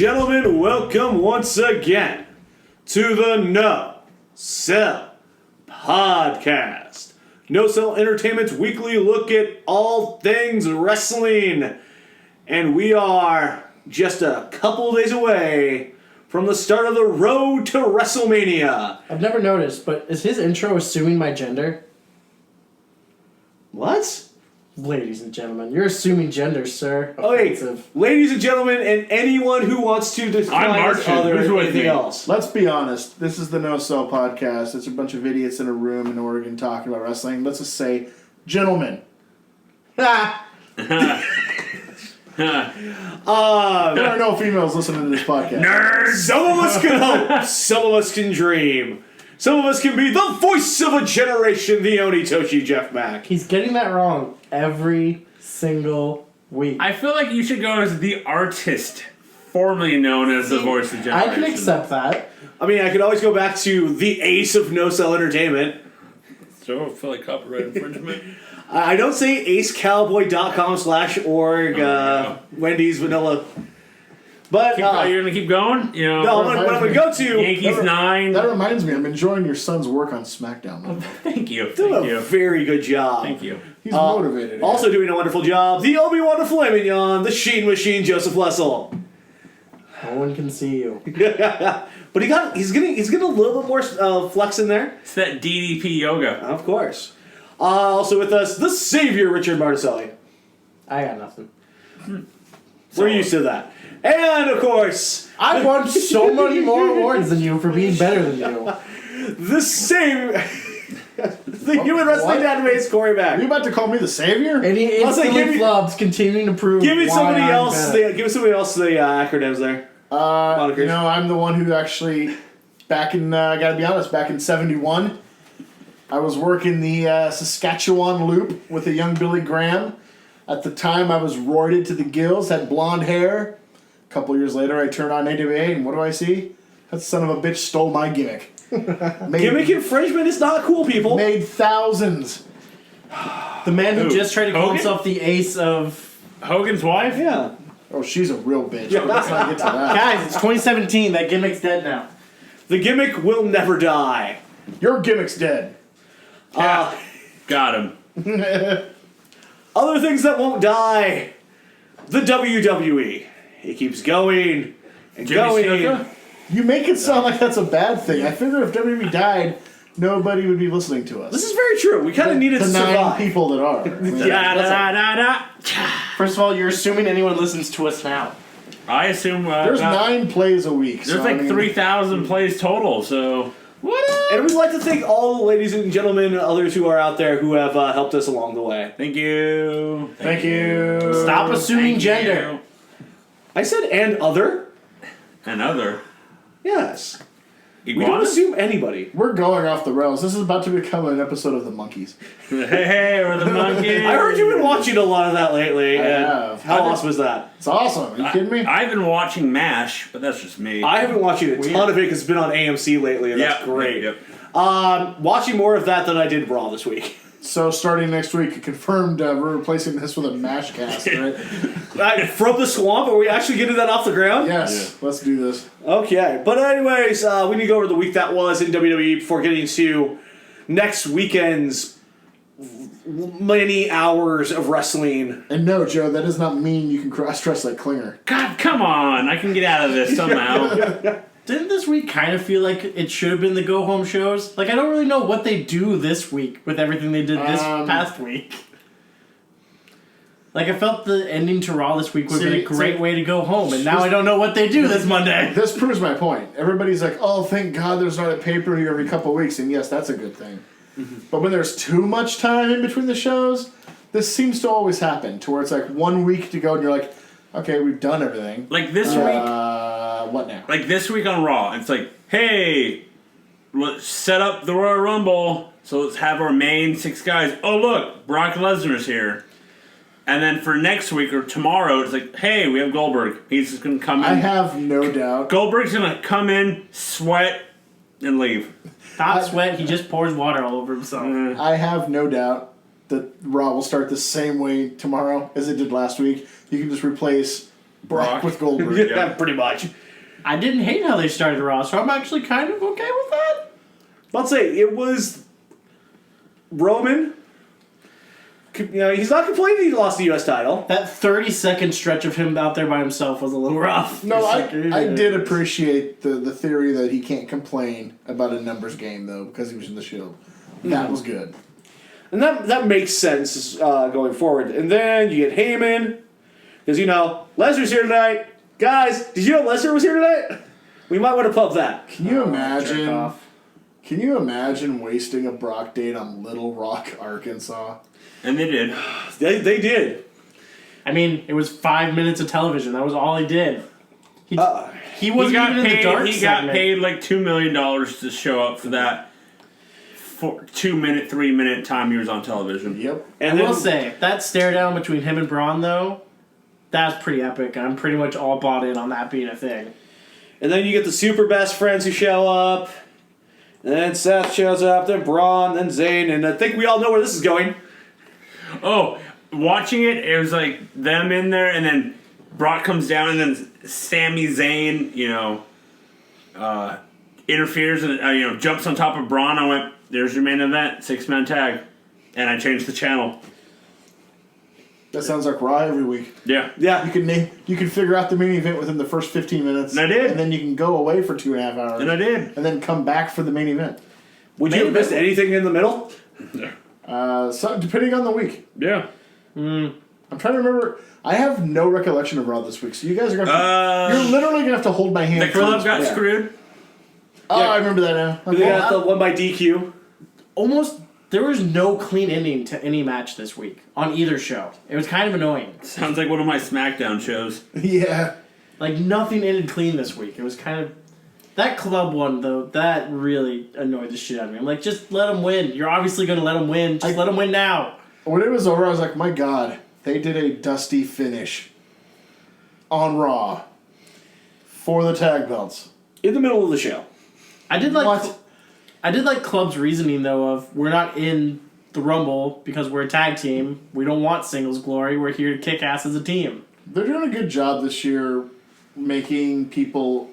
gentlemen, welcome once again to the No Sell Podcast. No Sell Entertainment's weekly look at all things wrestling. And we are just a couple days away from the start of the road to WrestleMania. I've never noticed, but is his intro assuming my gender? What? Ladies and gentlemen, you're assuming gender, sir. Okay, Offensive. ladies and gentlemen, and anyone who wants to define Martian. other Who's with anything me? else. Let's be honest. This is the No Sell Podcast. It's a bunch of idiots in a room in Oregon talking about wrestling. Let's just say, gentlemen. Ah! There are no females listening to this podcast. Nerds! Some of us can hope. Some of us can dream. Some of us can be the voice of a generation, the Onitoshi Jeff Mack. He's getting that wrong every single week. I feel like you should go as the artist, formerly known as the voice of generation. I can accept that. I mean, I could always go back to the ace of No Sell Entertainment. So I feel like copyright infringement. I don't say acecowboy.com/org, Wendy's Vanilla. But, You're gonna keep going? You know, no, what I'm going to go to... Yankees 9. That reminds me, I'm enjoying your son's work on SmackDown. Thank you. Doing Thank a you. very good job. Thank you. He's motivated. Also doing a wonderful job, the Obi-Wan de Flamignon, the Sheen Machine, Joseph Lessel. No one can see you. But he's getting a little bit more flex in there. It's that DDP yoga. Of course. Also with us, the Savior, Richard Marticelli. I got nothing. We're used to that. And, of course... I won so many more awards than you for being better than you. The same... the Human Wrestling Database, Corey Are you Mack. about to call me the savior? And he I'll say, instantly flubs, continuing to prove Give me why somebody I'm else better. the acronyms there. You know, I'm the one who actually, back in, gotta be honest, back in 71, I was working the Saskatchewan Loop with a young Billy Graham. At the time, I was roided to the gills, had blonde hair. A couple years later, I turned on AWA, and what do I see? That son of a bitch stole my gimmick. Gimmick infringement is not cool, people. Made thousands. The man who Who? just tried to call Hogan? himself the ace of... Hogan's wife? Yeah. Oh, she's a real bitch. But let's not get to that. Guys, it's 2017. That gimmick's dead now. The gimmick will never die. Your gimmick's dead. Got him. Other things that won't die. The WWE. It keeps going and Jimmy going. Snuka? You make it sound like that's a bad thing. I figure if WWE died, nobody would be listening to us. This is very true. We kind of needed the to 9 survive. people that are. I mean, Da, da, da, da. First of all, you're assuming anyone listens to us now. I assume there's 9 plays a week. There's so, like I mean, 3,000 plays total, so... What up? And we'd like to thank all the ladies and gentlemen and others who are out there who have helped us along the way. Thank you. Thank you. Stop assuming Thank gender. you. I said and other. Another. Yes. We don't Iguana? assume anybody. We're going off the rails. This is about to become an episode of The Monkeys. Hey, we're the monkeys. I heard you've been watching a lot of that lately. I and have. How awesome is that? It's awesome. Are you kidding me? I've been watching MASH, but that's just me. I haven't watched a ton of it because it's been on AMC lately, and that's great. Yep. Watching more of that than I did Raw this week. So starting next week, confirmed we're replacing this with a MASH cast, right? From the swamp, are we actually getting that off the ground? Yes. Let's do this. Okay, but anyways, we need to go over the week that was in WWE before getting to next weekend's many hours of wrestling. And no, Joe, that does not mean you can cross-dress like Klinger. God, come on. I can get out of this somehow. Didn't this week kind of feel like it should have been the go-home shows? Like, I don't really know what they do this week with everything they did this past week. Like, I felt the ending to Raw this week would have been a great way to go home, and now I don't know what they do this Monday. This proves my point. Everybody's like, oh, thank God there's not a pay-per-view every couple weeks, and yes, that's a good thing. But when there's too much time in between the shows, this seems to always happen, to where it's like 1 week to go, and you're like, okay, we've done everything. Like this week. What now? Like this week on Raw, it's like, hey, let's set up the Royal Rumble, so let's have our main 6 guys. Oh, look, Brock Lesnar's here. And then for next week or tomorrow, it's like, hey, we have Goldberg. He's just going to come in. I have no doubt. Goldberg's going to come in, sweat, and leave. Not sweat, he just pours water all over himself. I have no doubt that Raw will start the same way tomorrow as it did last week. You can just replace Brock with Goldberg. Yeah, pretty much. I didn't hate how they started Raw, so I'm actually kind of okay with that. I'll say it was Roman. You know, he's not complaining he lost the U.S. title. That 30-second stretch of him out there by himself was a little rough. No, It's I did appreciate the theory that he can't complain about a numbers game, though, because he was in the Shield. That was good. And that makes sense going forward. And then you get Heyman. Because, you know, Lesnar's here tonight. Guys, did you know Lesnar was here tonight? We might want to pub that. Can you imagine? jerk off. Can you imagine wasting a Brock date on Little Rock, Arkansas? And they did. They did. I mean, it was 5 minutes of television. That was all he did. He wasn't He got even in the dark paid. He got paid like $2 million to show up for that 2 minute, 3 minute time he was on television. Yep. And I then, will say, that stare down between him and Braun, though, that's pretty epic. I'm pretty much all bought in on that being a thing. and then you get the super best friends who show up. And then Seth shows up, then Braun, then Zayn, and I think we all know where this is going. Oh, watching it, it was like them in there, and then Brock comes down, and then Sami Zayn, interferes and jumps on top of Braun. I went, "There's your main event, 6-man tag," and I changed the channel. That sounds like Raw every week. Yeah, Yeah. You can figure out the main event within the first 15 minutes. And I did. And then you can go away for 2.5 hours. and I did. And then come back for the main event. Would you have missed anything in the middle? So depending on the week. Yeah. I'm trying to remember. I have no recollection of Raw this week, so you guys are going to you're literally going to have to hold my hand. The for club this. got Yeah. screwed. Oh, Yeah. I remember that now. They got the one by DQ. Almost, there was no clean ending to any match this week on either show. It was kind of annoying. Sounds like one of my SmackDown shows. Yeah. Like, nothing ended clean this week. It was kind of... That club one, though, that really annoyed the shit out of me. I'm like, just let them win. You're obviously going to let them win. Just let them win now. When it was over, I was like, my God, they did a dusty finish on Raw for the tag belts. In the middle of the show. I did like... What? I did like Club's reasoning, though, of we're not in the Rumble because we're a tag team. We don't want singles glory. We're here to kick ass as a team. They're doing a good job this year making people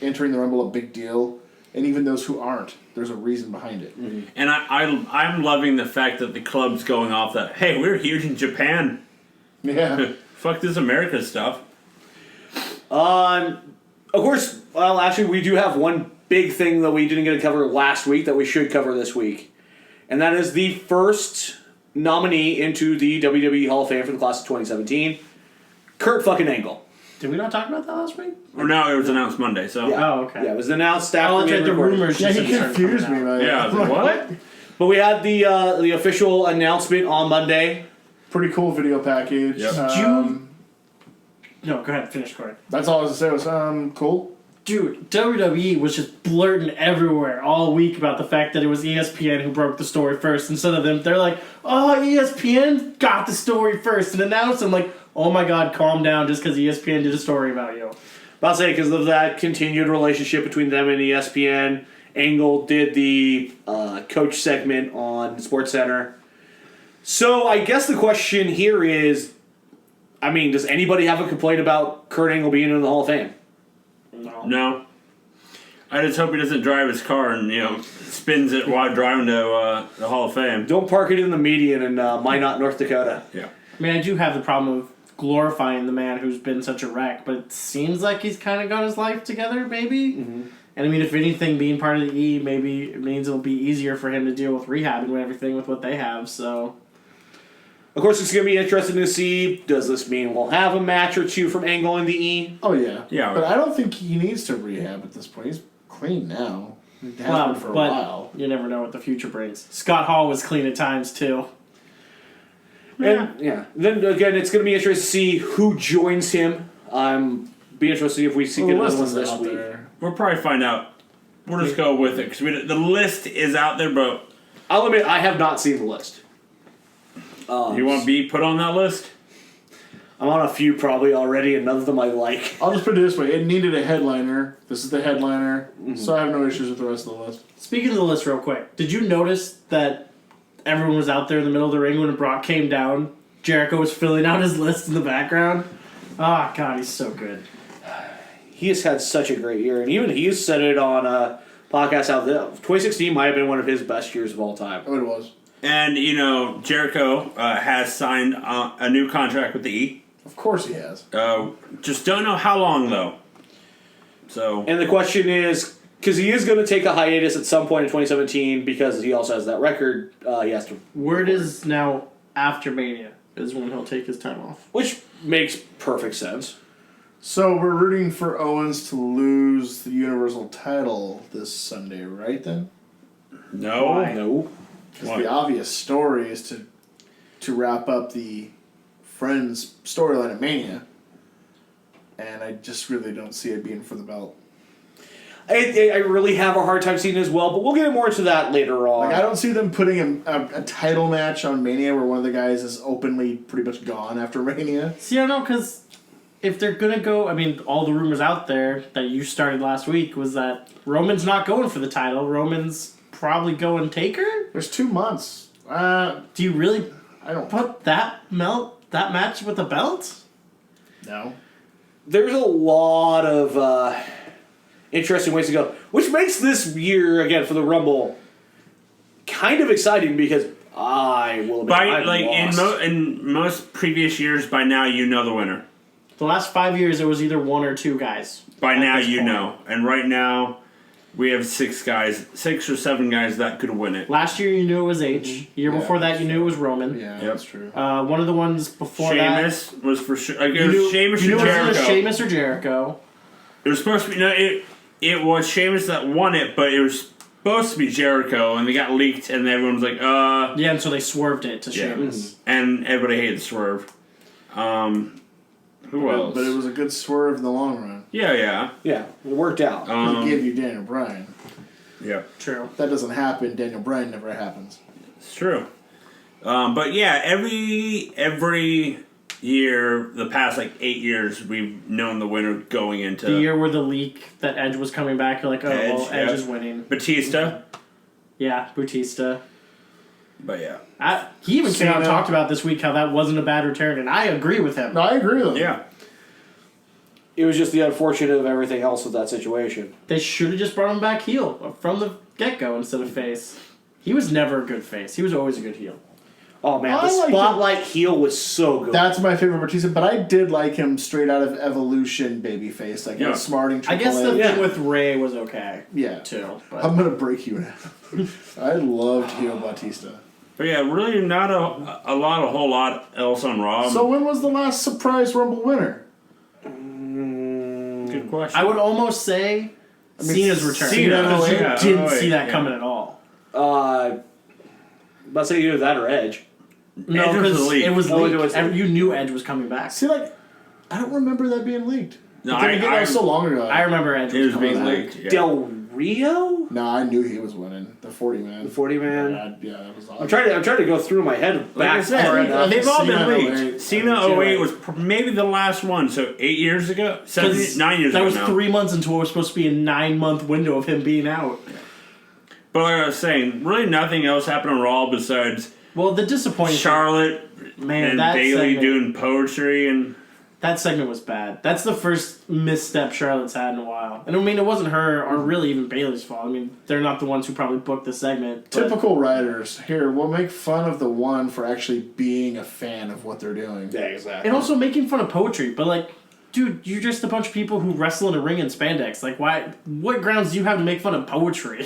entering the Rumble a big deal. And even those who aren't, there's a reason behind it. Mm-hmm. And I'm loving the fact that the club's going off that, hey, we're huge in Japan. Yeah. Fuck this America stuff. Of course, well, actually, we do have one big thing that we didn't get to cover last week that we should cover this week. And that is the first nominee into the WWE Hall of Fame for the class of 2017, Kurt fucking Angle. Did we not talk about that last week? Or now it was announced Monday, so. Yeah. Oh, okay. Yeah, it was announced after Oh, that's we right. had The recorded. rumors. Yeah, just he started confused coming me, out. man. Yeah, I was like, what? But we had the official announcement on Monday. Pretty cool video package. Yep. Did you... No, go ahead. Finish, Corey. That's all I was going to say was, cool. Dude, WWE was just blurting everywhere all week about the fact that it was ESPN who broke the story first instead of them. They're like, oh, ESPN got the story first and announced. I'm like, oh my God, calm down just because ESPN did a story about you. I'll say because of that continued relationship between them and ESPN, Angle did the coach segment on SportsCenter. So I guess the question here is, I mean, does anybody have a complaint about Kurt Angle being in the Hall of Fame? No. I just hope he doesn't drive his car and, spins it while driving to the Hall of Fame. Don't park it in the median in Minot, North Dakota. Yeah. I mean, I do have the problem of glorifying the man who's been such a wreck, but it seems like he's kind of got his life together, maybe. Mm-hmm. And I mean, if anything, being part of the E, maybe it means it'll be easier for him to deal with rehab and everything with what they have, so... Of course, it's going to be interesting to see, does this mean we'll have a match or two from Angle in the E? Oh, yeah. Yeah. But I don't think he needs to rehab at this point. He's clean now. He has Well, been for a but while. you never know what the future brings. Scott Hall was clean at times, too. And, Then, again, it's going to be interesting to see who joins him. Be interested to see if we see Well, the another list one is this out week. there. We'll probably find out. We'll just go with it. Because the list is out there, but I'll admit, I have not seen the list. you want to be put on that list? I'm on a few probably already, and none of them I like. I'll just put it this way. It needed a headliner. This is the headliner. So I have no issues with the rest of the list. Speaking of the list real quick, did you notice that everyone was out there in the middle of the ring when Brock came down? Jericho was filling out his list in the background. Ah, God, he's so good. He has had such a great year, and even he's said it on a podcast how 2016 might have been one of his best years of all time. Oh, it was. And, Jericho has signed a new contract with the E. Of course he has. Just don't know how long, though. So. And the question is, because he is going to take a hiatus at some point in 2017 because he also has that record he has to... Word is now after Mania is when he'll take his time off. Which makes perfect sense. So we're rooting for Owens to lose the Universal title this Sunday, right then? No. Why? No. Because the obvious story is to wrap up the Friends storyline at Mania. And I just really don't see it being for the belt. I really have a hard time seeing it as well, but we'll get more into that later on. Like, I don't see them putting a title match on Mania where one of the guys is openly pretty much gone after Mania. See, I don't know, because if they're going to go... I mean, all the rumors out there that you started last week was that Roman's not going for the title. Roman's probably going Taker? There's 2 months. Do you really I don't... put that match with the belt? No. There's a lot of interesting ways to go, which makes this year, again, for the Rumble, kind of exciting because I will admit, In most previous years, by now you know the winner. The last 5 years, it was either one or two guys. By now this you point. know. And right now, we have 6 or 7 guys that could win it. Last year, you knew it was H. Year Yeah, before that, you knew it was Roman. Yeah, Yep. that's true. One of the ones before Sheamus was for sure. Like, it that, was Sheamus you or knew it was Jericho. either Sheamus or Jericho. It was supposed to be it was Sheamus that won it, but it was supposed to be Jericho, and they got leaked, and everyone was like, Yeah, and so they swerved it to Sheamus. and everybody hated Swerve. Who else? But it was a good swerve in the long run. Yeah. yeah, it worked out. He gave you Daniel Bryan. Yeah. True. If that doesn't happen, Daniel Bryan never happens. It's true. But yeah, every year, the past 8 years, we've known the winner going into The year where the leak that Edge was coming back, you're like, oh, well, Edge yeah. is winning. Batista. Yeah, Bautista. But yeah. He even came out and Cena. talked about this week how that wasn't a bad return, and I agree with him. No, I agree with him. Yeah. It was just the unfortunate of everything else with that situation. They should have just brought him back heel from the get-go instead of face. He was never a good face. He was always a good heel. Oh man, I the like Spotlight heel was so good. That's my favorite Batista, but I did like him straight out of Evolution babyface, like Yeah. smarting I Triple guess the Yeah. thing with Ray was okay, yeah. too. But I'm gonna break you in half. I loved heel Batista. But yeah, really not a whole lot else on Raw. So when was the last surprise Rumble winner? Good question. I would almost say Cena's return. Cena, Because you yeah. didn't Oh, see that yeah. coming at all. Let's say either that or Edge. No, Edge was because leaked. it was Oh, it leaked. was leaked. You knew Edge was coming back. See, I don't remember that being leaked. No, But then again, that was so long ago. I remember Edge It was was coming being back. leaked. Yeah. Del Rio, No, I knew he was winning the 40 man. the 40 man. Yeah, that was awesome. I'm trying to go through my head Like I back said, far enough. they've all been Cena leaked. 08. Cena Cena 08 was maybe the last one, so 8 years ago? 9 years that ago was now. 3 months into what was supposed to be a 9-month window of him being out. But like I was saying, really nothing else happened on Raw besides Well, the disappointing Charlotte Man, and that Bailey segment- doing poetry and that segment was bad. That's the first misstep Charlotte's had in a while. And I mean, it wasn't her or really even Bailey's fault. I mean, they're not the ones who probably booked the segment. but- Typical writers. Here, we'll make fun of the one for actually being a fan of what they're doing. Yeah, exactly. And also making fun of poetry, but like, dude, you're just a bunch of people who wrestle in a ring in spandex. Like, why? What grounds do you have to make fun of poetry?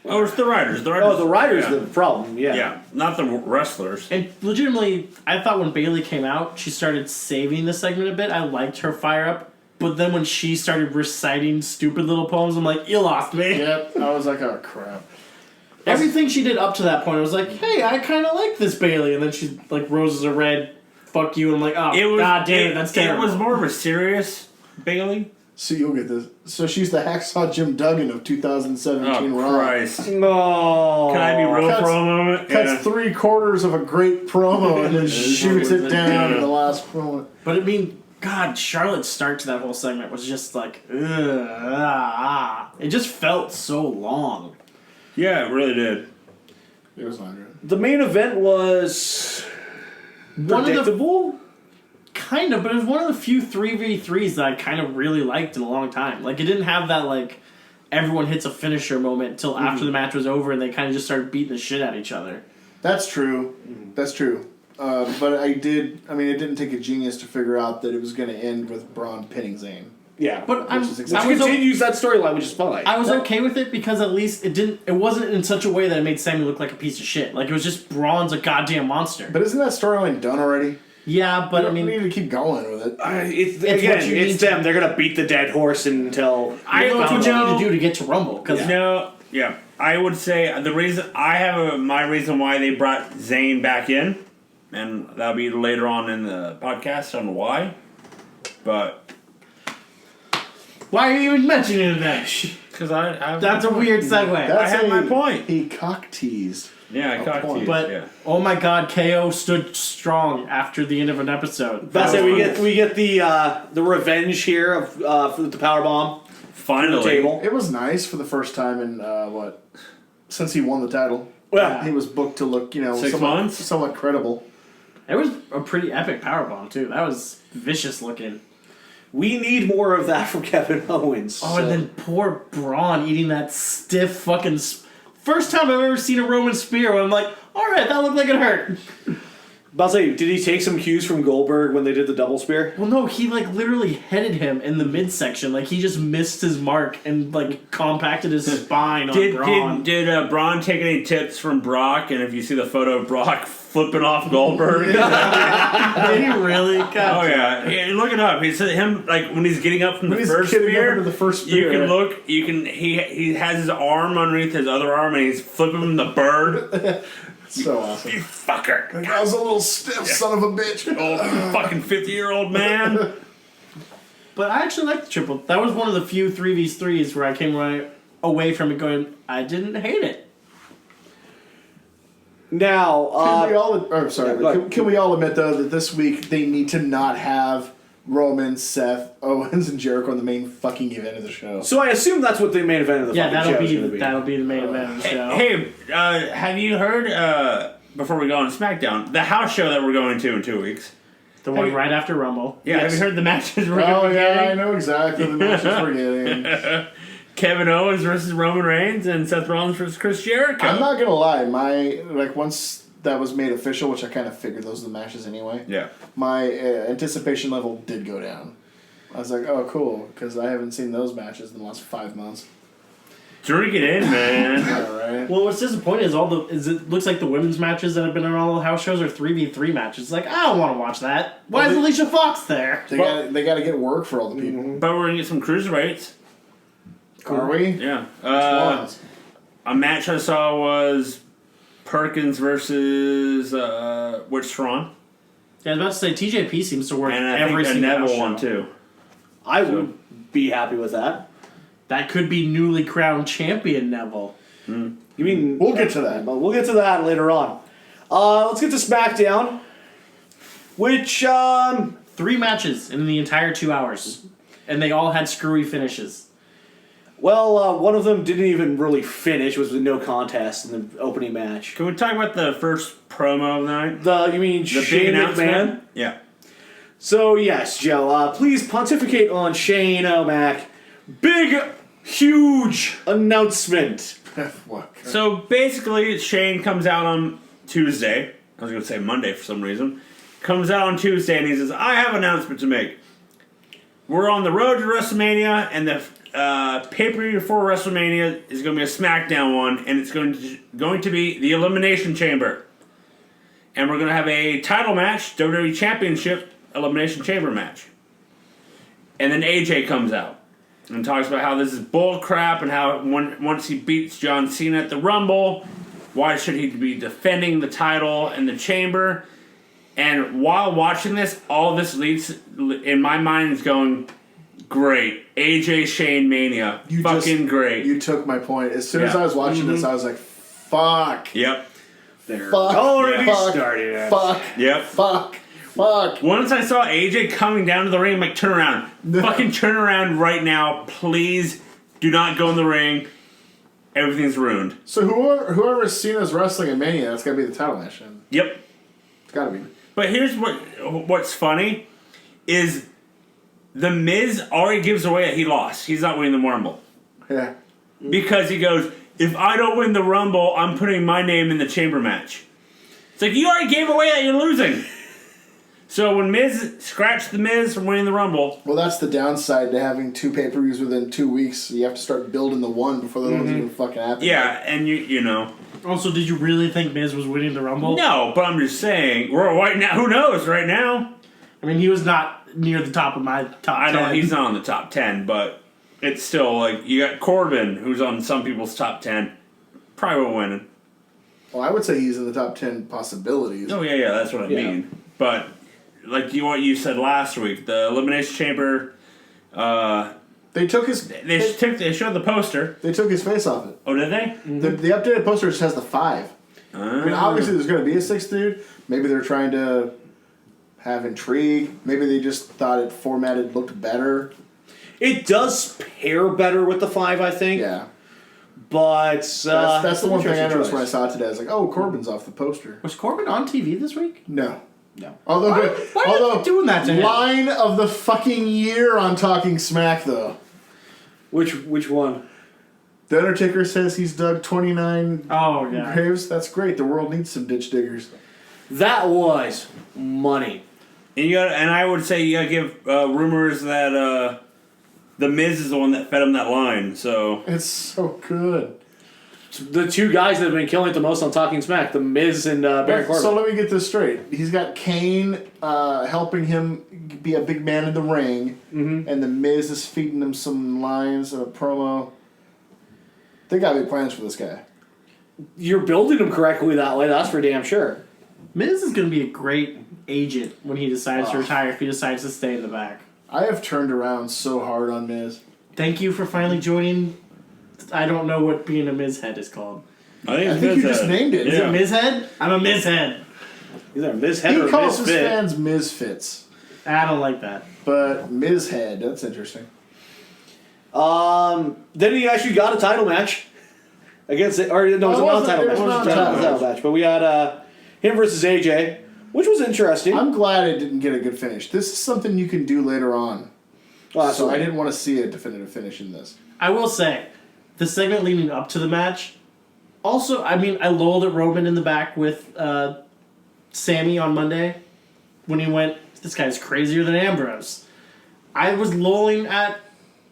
oh, it's the writers. The Oh, the writer's yeah. the problem. Yeah. Yeah, not the wrestlers. And legitimately, I thought when Bailey came out, she started saving the segment a bit. I liked her fire up, but then when she started reciting stupid little poems, I'm like, you lost me. Yep, I was like, oh crap. Everything she did up to that point, I was like, hey, I kind of like this Bailey, and then she like roses are red. Fuck you! And I'm like, oh, god damn it, that's terrible. It was more of a serious Bailey. So you'll get this. So she's the Hacksaw Jim Duggan of 2017 Oh, Raw. Christ. No. Can I be real Cuts- for a moment? Cuts Yeah. 3/4 of a great promo and then shoots it down Yeah. in the last promo. But I mean, God, Charlotte's start to that whole segment was just like, it just felt so long. Yeah, it really did. It was not good. The main event was One of the predictable. Kind of, but it was one of the few 3v3s that I kind of really liked in a long time. Like, it didn't have that, like, everyone hits a finisher moment until after the match was over and they kind of just started beating the shit out of each other. That's true. That's true. But it didn't take a genius to figure out that it was going to end with Braun pinning Zayn. Yeah, But which continues that storyline, which is fine. I was okay with it because at least it wasn't in such a way that it made Sammy look like a piece of shit. Like, it was just Braun's a goddamn monster. But isn't that storyline done already? Yeah, but I We mean, need to keep going with it. It's them. They're gonna beat the dead horse until that's what you need to do to get to Rumble. Because I would say my reason why they brought Zayn back in, and that'll be later on in the podcast on why. But why are you even mentioning that? because That's a weird segue. I have my point. He cock teased. Yeah, I cocked you. But oh my god, KO stood strong after the end of an episode. That's it. We get the revenge here of for the powerbomb. Finally, the table. It was nice for the first time in since he won the title. Well, He was booked to look, 6 months, somewhat credible. It was a pretty epic powerbomb too. That was vicious looking. we need more of that from Kevin Owens. Oh, and then poor Braun eating that stiff fucking. First time I've ever seen a Roman spear where I'm like, alright, that looked like it hurt. But I'll say, did he take some cues from Goldberg when they did the double spear? Well, no, he like literally headed him in the midsection. Like he just missed his mark and like compacted his spine on Braun. Did Braun take any tips from Brock? And if you see the photo of Brock flipping off Goldberg, Did he really? God. oh yeah, look it up. He said him like when he's getting up from the He's first getting up spear. into the first You spear. can look. You can. He has his arm underneath his other arm, and he's flipping him the bird. So awesome. You fucker! That guy was a little stiff son of a bitch. Old fucking 50-year-old man. But I actually liked the triple. That was one of the few 3v3s where I came right away from it going, I didn't hate it. Now, Can we all admit though that this week they need to not have Roman, Seth, Owens, and Jericho in the main fucking event of the show? so I assume that's what the main event of the Yeah, fucking show is going to be. that'll be the main event of the show. Hey, have you heard? Before we go on SmackDown, the house show that we're going to in 2 weeks. The one right after Rumble. Yeah, have Yes. you heard the matches we're Oh going to yeah, I get? know exactly the matches we're getting. Kevin Owens versus Roman Reigns and Seth Rollins versus Chris Jericho. I'm not gonna lie, once that was made official, which I kind of figured those are the matches anyway. Yeah. My anticipation level did go down. I was like, oh cool, because I haven't seen those matches in the last 5 months. Drink it in, man. All right. Well, what's disappointing is it looks like the women's matches that have been on all the house shows are 3v3 matches. It's like, I don't want to watch that. Why is Alicia Fox there? They got to get work for all the people. But we're going to get some cruiserweights. Are we? Yeah. Ones? A match I saw was Perkins versus Rich Strong. Yeah, I was about to say, TJP seems to work And I every think a single Neville show. one, too. I would be happy with that. That could be newly crowned champion Neville. You mean We'll get to that. But we'll get to that later on. Let's get to SmackDown, which 3 matches in the entire 2 hours. And they all had screwy finishes. one of them didn't even really finish. It was with no contest in the opening match. Can we talk about the first promo of the night? You mean The Shane big McMahon? announcement? Yeah. So yes, Joe, please pontificate on Shane O'Mac. Big, huge announcement. What? So basically, Shane comes out on Tuesday. I was going to say Monday for some reason. Comes out on Tuesday and he says, I have an announcement to make. We're on the road to WrestleMania, and the pay-per-view for WrestleMania is going to be a SmackDown one, and it's going to be the Elimination Chamber. And we're going to have a title match, WWE Championship Elimination Chamber match. And then AJ comes out and talks about how this is bull crap and how once he beats John Cena at the Rumble, why should he be defending the title in the chamber? And while watching this, all this leads, in my mind, is going, great. AJ Shane Mania. Great. You took my point. As soon as Yeah. I was watching this, I was like, fuck. Yep. There. Fuck. Already Fuck. started. Fuck. Yep. Fuck. Fuck. Once I saw AJ coming down to the ring, I'm like, turn around. Fucking turn around right now. Please do not go in the ring. Everything's ruined. So whoever's Cena's wrestling in Mania, that's got to be the title match. Then. Yep. It's got to be. But here's what's funny. is The Miz already gives away that he lost. He's not winning the Rumble. Yeah. Because he goes, if I don't win the Rumble, I'm putting my name in the chamber match. It's like, you already gave away that you're losing. So when Miz scratched the Miz from winning the Rumble. Well, that's the downside to having 2 pay-per-views within 2 weeks. You have to start building the one before the one's even fucking happen. Yeah, and you know. Also, did you really think Miz was winning the Rumble? No, but I'm just saying, we're right now. Who knows right now? I mean, he was not near the top of my top 10. I know he's not on the top 10, but it's still like, you got Corbin, who's on some people's top 10. Probably will win. Well, I would say he's in the top 10 possibilities. Oh, yeah, that's what I mean. But, like what you said last week, the Elimination Chamber, They took his... they showed the poster. They took his face off it. Oh, did they? The updated poster just has the 5. I mean, obviously there's going to be a 6th dude. Maybe they're trying to have intrigue. Maybe they just thought it formatted looked better. It does pair better with the 5, I think. Yeah. But That's the one thing I interesting noticed when I choice. saw it today. I was like, oh, Corbin's off the poster. Was Corbin on TV this week? No. No. Although, Why are they doing that to him? line of the fucking year on Talking Smack, though. Which one? The Undertaker says he's dug 29 Oh, yeah. graves. That's great. The world needs some ditch diggers. That was money. And I would say you gotta give rumors that the Miz is the one that fed him that line. So It's so good. The 2 guys that have been killing it the most on Talking Smack, The Miz and Baron Corbin. So let me get this straight. He's got Kane helping him be a big man in the ring, and The Miz is feeding him some lines of a promo. They got big plans for this guy. You're building him correctly that way, that's for damn sure. Miz is going to be a great agent when he decides to retire, if he decides to stay in the back. I have turned around so hard on Miz. Thank you for finally joining. I don't know what being a Miz head is called. I think you just named it. Is it Miz head? I'm a Miz head. Either a Miz head He or a calls his Misfit. fans Misfits. I don't like that. But Miz head, that's interesting. Then he actually got a title match against it, or no, it was Oh, a it wasn't- non-title it match. was It was not a a title title match, but we had him versus AJ, which was interesting. I'm glad it didn't get a good finish. This is something you can do later on. So I didn't want to see a definitive finish in this. I will say, the segment leading up to the match, also, I mean, I lolled at Roman in the back with Sammy on Monday when he went, this guy's crazier than Ambrose. I was lolling at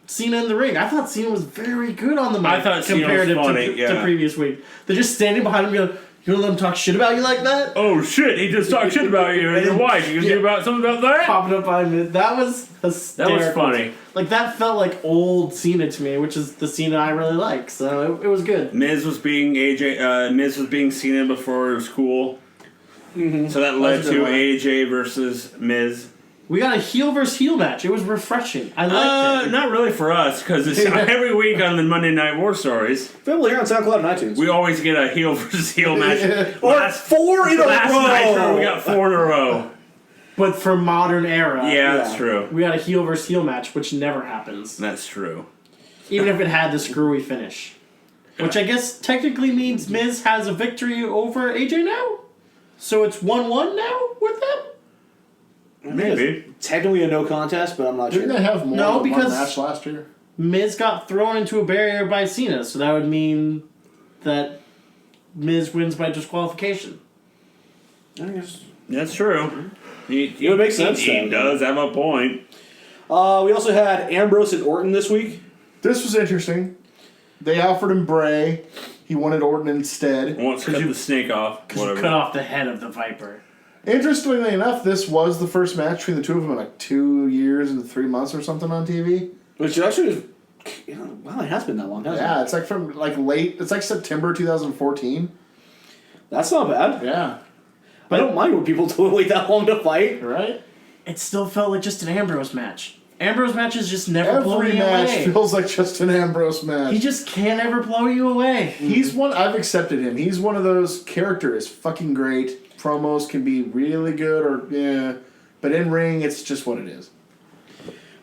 Cena in the ring. I thought Cena was very good on the mic I thought Cena was comparative funny, to previous week. They're just standing behind him going, you gonna let him talk shit about you like that? Oh shit! He just talked shit about you and your wife. You gonna do about something about that? Popping up on me. That was hysterical. That was funny. Like, that felt like old Cena to me, which is the Cena I really like. So it was good. Miz was being Miz was being Cena before it was cool. So that led That's a good to one. AJ versus Miz. We got a heel versus heel match. It was refreshing. I liked it. Not really for us, because every week on the Monday Night War Stories, Available here on SoundCloud and iTunes. we always get a heel versus heel match. or 4 in a Last row. Nitro, we got 4 in a row. But for modern era, Yeah, that's true. we got a heel versus heel match, which never happens. That's true. Even if it had the screwy finish. Which I guess technically means Miz has a victory over AJ now? So it's 1-1 now with them? Maybe. Technically a no contest, but I'm not Didn't sure. they have more No, than one because- match last year? Miz got thrown into a barrier by Cena, so that would mean that Miz wins by disqualification. I guess. That's true. It would make sense He then. does have a point. We also had Ambrose and Orton this week. This was interesting. They offered him Bray. He wanted Orton instead. Wants to cut the snake off. Because you Whatever. cut off the head of the Viper. Interestingly enough, this was the first match between the two of them in like 2 years and 3 months or something on TV. Which actually is, wow, it has been that long, hasn't Yeah, it? it's like from like late. It's like September 2014. That's not bad. Yeah. I don't mind when people wait that long to fight. Right. It still felt like just an Ambrose match. Ambrose matches just never blow Every me match away. feels like just an Ambrose match. He just can't ever blow you away. He's one. I've accepted him. He's one of those characters. Fucking great. Promos can be really good, or yeah, but in ring, it's just what it is.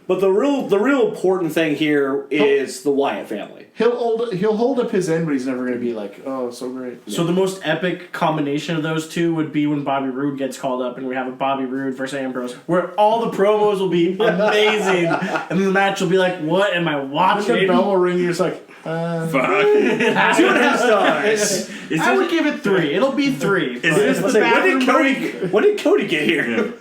But the real important thing here is the Wyatt family. He'll hold up his end, but he's never going to be like, oh, so great. So the most epic combination of those two would be when Bobby Roode gets called up and we have a Bobby Roode versus Ambrose, where all the promos will be amazing, and the match will be like, what am I When the watching? bell will ring, you're just like, Fuck. 2.5 stars. I would give it 3. It'll be 3. this But the When did Cody get here?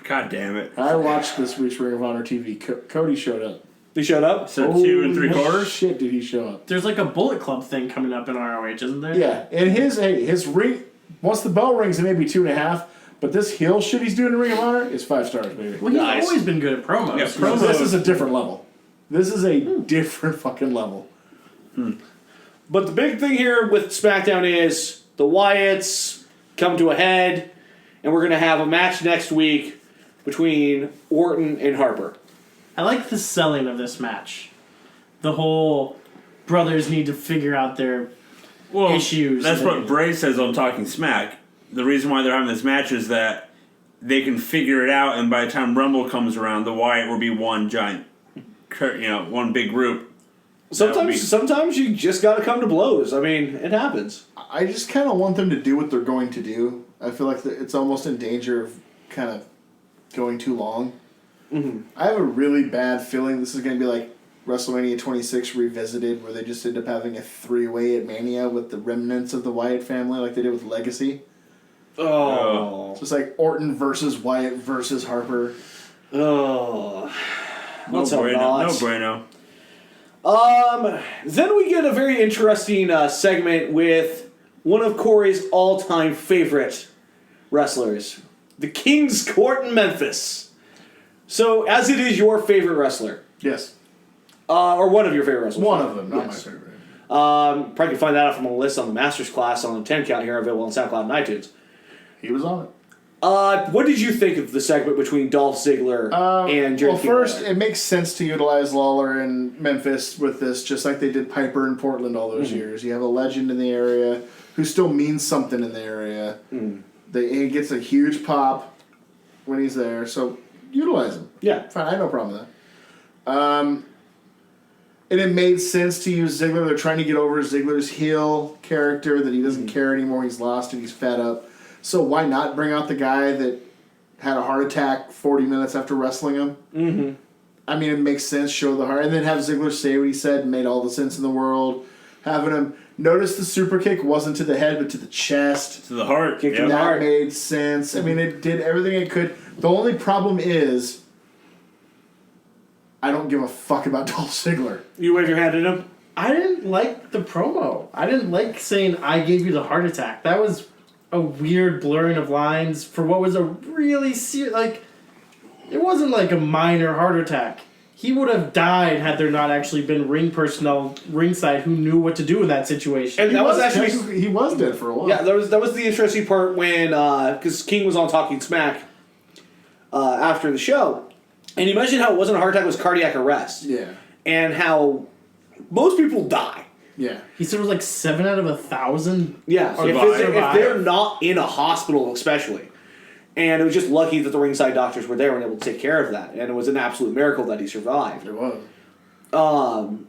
God damn it. I watched this week's Ring of Honor TV. Cody showed up. He showed up. So 2 3/4? Shit, did he show up? There's like a Bullet Club thing coming up in ROH, isn't there? Yeah, and his ring. Once the bell rings, it may be 2.5. But this heel shit he's doing in Ring of Honor is 5 stars, baby. Well, he's Nice. always been good at promos. Yeah, promos. This is a different level. This is a different fucking level. But the big thing here with SmackDown is the Wyatts come to a head, and we're going to have a match next week between Orton and Harper. I like the selling of this match. The whole brothers need to figure out their issues. That's what Bray says on Talking Smack. The reason why they're having this match is that they can figure it out, and by the time Rumble comes around, the Wyatt will be one giant, one big group. Sometimes you just got to come to blows. I mean, it happens. I just kind of want them to do what they're going to do. I feel like it's almost in danger of kind of going too long. Mm-hmm. I have a really bad feeling this is going to be like WrestleMania 26 revisited, where they just end up having a 3-way at Mania with the remnants of the Wyatt family, like they did with Legacy. Oh. So it's like Orton versus Wyatt versus Harper. Oh. No What's up, bueno. Knots? No bueno. Then we get a very interesting segment with one of Corey's all-time favorite wrestlers, the King's Court in Memphis. So, as it is your favorite wrestler, Yes. or one of your favorite wrestlers. One of them, not Yes. my favorite. Probably can find that out from a list on the Masters class on the 10 count here, available on SoundCloud and iTunes. He was on it. What did you think of the segment between Dolph Ziggler and Jerry Well, King first, Lawler? it makes sense to utilize Lawler in Memphis with this, just like they did Piper in Portland all those years. You have a legend in the area who still means something in the area. He gets a huge pop when he's there, so utilize him. Yeah. Fine, I have no problem with that. And it made sense to use Ziggler. They're trying to get over Ziggler's heel character, that he doesn't care anymore, he's lost and he's fed up. So why not bring out the guy that had a heart attack 40 minutes after wrestling him? Mm-hmm. I mean, it makes sense, show the heart. And then have Ziggler say what he said and made all the sense in the world. Having him notice the super kick wasn't to the head, but to the chest. To the heart. Kick to Yep. the That heart. made sense. I mean, it did everything it could. The only problem is I don't give a fuck about Dolph Ziggler. You wave your hand at him? I didn't like the promo. I didn't like saying, I gave you the heart attack. That was a weird blurring of lines for what was a really serious, it wasn't like a minor heart attack. He would have died had there not actually been ring personnel ringside who knew what to do in that situation. And that was actually... He was dead for a while. Yeah, that was the interesting part when... Because King was on Talking Smack after the show. And he mentioned how it wasn't a heart attack, it was cardiac arrest. Yeah. And how most people die. Yeah. He said it was like 7 out of 1,000. Yeah, Survive. if they're not in a hospital, especially. And it was just lucky that the ringside doctors were there and able to take care of that. And it was an absolute miracle that he survived. It was. And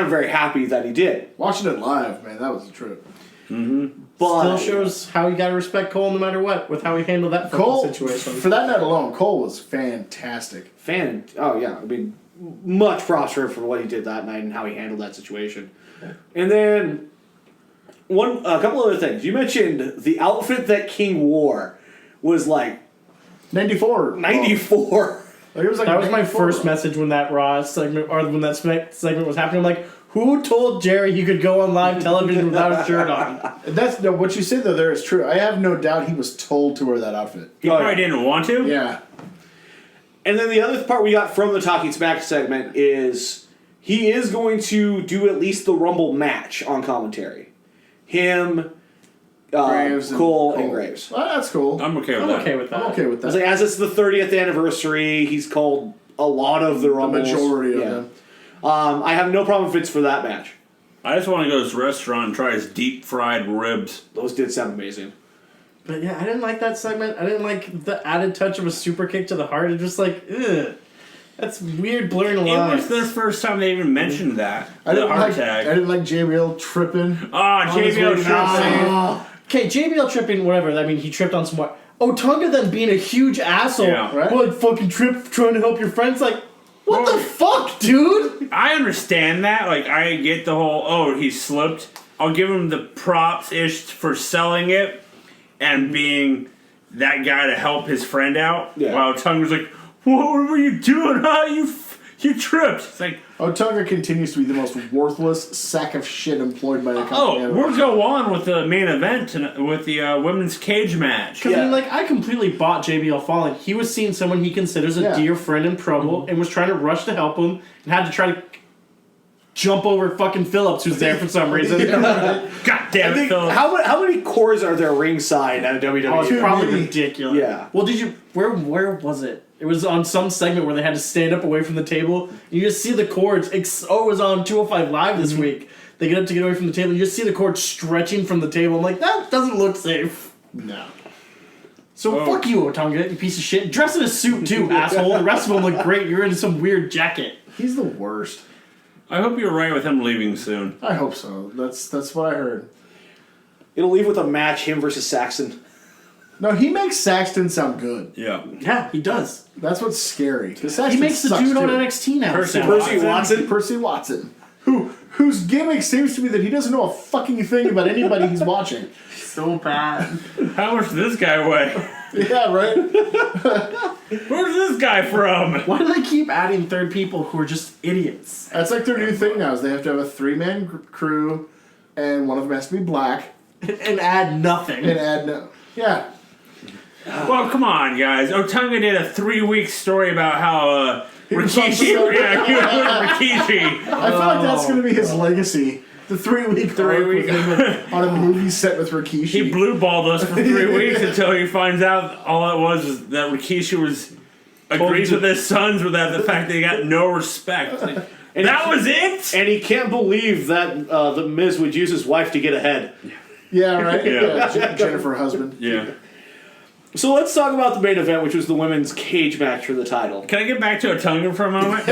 I'm very happy that he did. Watching it live, man, that was a trip. But Still shows how you gotta respect Cole no matter what, with how he handled that Cole, fucking situation. for that night alone, Cole was fantastic. Oh yeah, I mean, much props for him for what he did that night and how he handled that situation. And then a couple other things. You mentioned the outfit that King wore was like 94. 94. Like, it was like That was my 94. first message when that Raw segment, or when that segment was happening. I'm like, who told Jerry he could go on live television without a shirt on? What you said though there is true. I have no doubt he was told to wear that outfit. He probably didn't want to. Yeah. And then the other part we got from the Talking Smack segment is he is going to do at least the Rumble match on commentary. Him, Graves and Cole, and Graves. Well, that's cool. I'm okay with I'm that. okay with that. I'm okay with I was that. like, as it's the 30th anniversary, he's called a lot of the Rumbles. majority of Yeah. them. I have no problem if it's for that match. I just want to go to this restaurant and try his deep fried ribs. Those did sound amazing. But yeah, I didn't like that segment. I didn't like the added touch of a super kick to the heart. It's just like, ugh. That's weird blurring the It lines. was their first time they even mentioned that. I The didn't heart like. I attack. didn't like JBL tripping. Oh, his way JBL to tripping. Okay, JBL tripping, whatever. I mean, he tripped on some more. Otunga then being a huge asshole. Yeah. Right. Like, fucking trip trying to help your friends. Like, what the fuck, dude? I understand that. Like, I get the whole, oh, he slipped. I'll give him the props-ish for selling it and being that guy to help his friend out. Yeah. While Tunga's like, what were you doing? Huh? You tripped. It's like, Otunga continues to be the most worthless sack of shit employed by the company. oh, we'll go on with the main event tonight, with the women's cage match. Because, I mean, Yeah. like, I completely bought JBL falling. He was seeing someone he considers a Yeah. dear friend in trouble and was trying to rush to help him and had to try to jump over fucking Phillips, who's there for some reason. God damn I it, think, Phil. how many cords are there ringside at WWE? Oh, it's Too probably many. ridiculous. Yeah. Well, did you? Where was it? It was on some segment where they had to stand up away from the table. You just see the cords. It was on 205 Live this week. They get up to get away from the table. You just see the cord stretching from the table. I'm like, that doesn't look safe. No. So Oh. fuck you, Otunga, you piece of shit. Dress in a suit too, asshole. The rest of them look great. You're in some weird jacket. He's the worst. I hope you're right with him leaving soon. I hope so. That's what I heard. It'll leave with a match, him versus Saxon. No, he makes Saxton sound good. Yeah. Yeah, he does. That's what's scary. 'Cause He Saxton makes the sucks, dude on too. NXT now. Percy sound. Percy Watson? Percy Watson, whose gimmick seems to be that he doesn't know a fucking thing about anybody he's watching. So bad. How much does this guy weigh? Yeah, right. Where's this guy from? Why do they keep adding third people who are just idiots? That's like their new thing now. Is they have to have a 3-man crew, and one of them has to be black, And add nothing. and add no. Yeah. Well, come on, guys. Otunga did a 3-week story about how He was Rikishi. on the- Yeah, he was with Rikishi. I feel like that's going to be his legacy. The 3-week arc 3-week. with him on a movie set with Rikishi. He blue balled us for 3 weeks until he finds out all it was that Rikishi was agrees with his sons without the fact that he got no respect. Like, And that was it. And he can't believe that the Miz would use his wife to get ahead. Yeah, right? Yeah. Jennifer husband. Yeah. So let's talk about the main event, which was the women's cage match for the title. Can I get back to Otunga for a moment?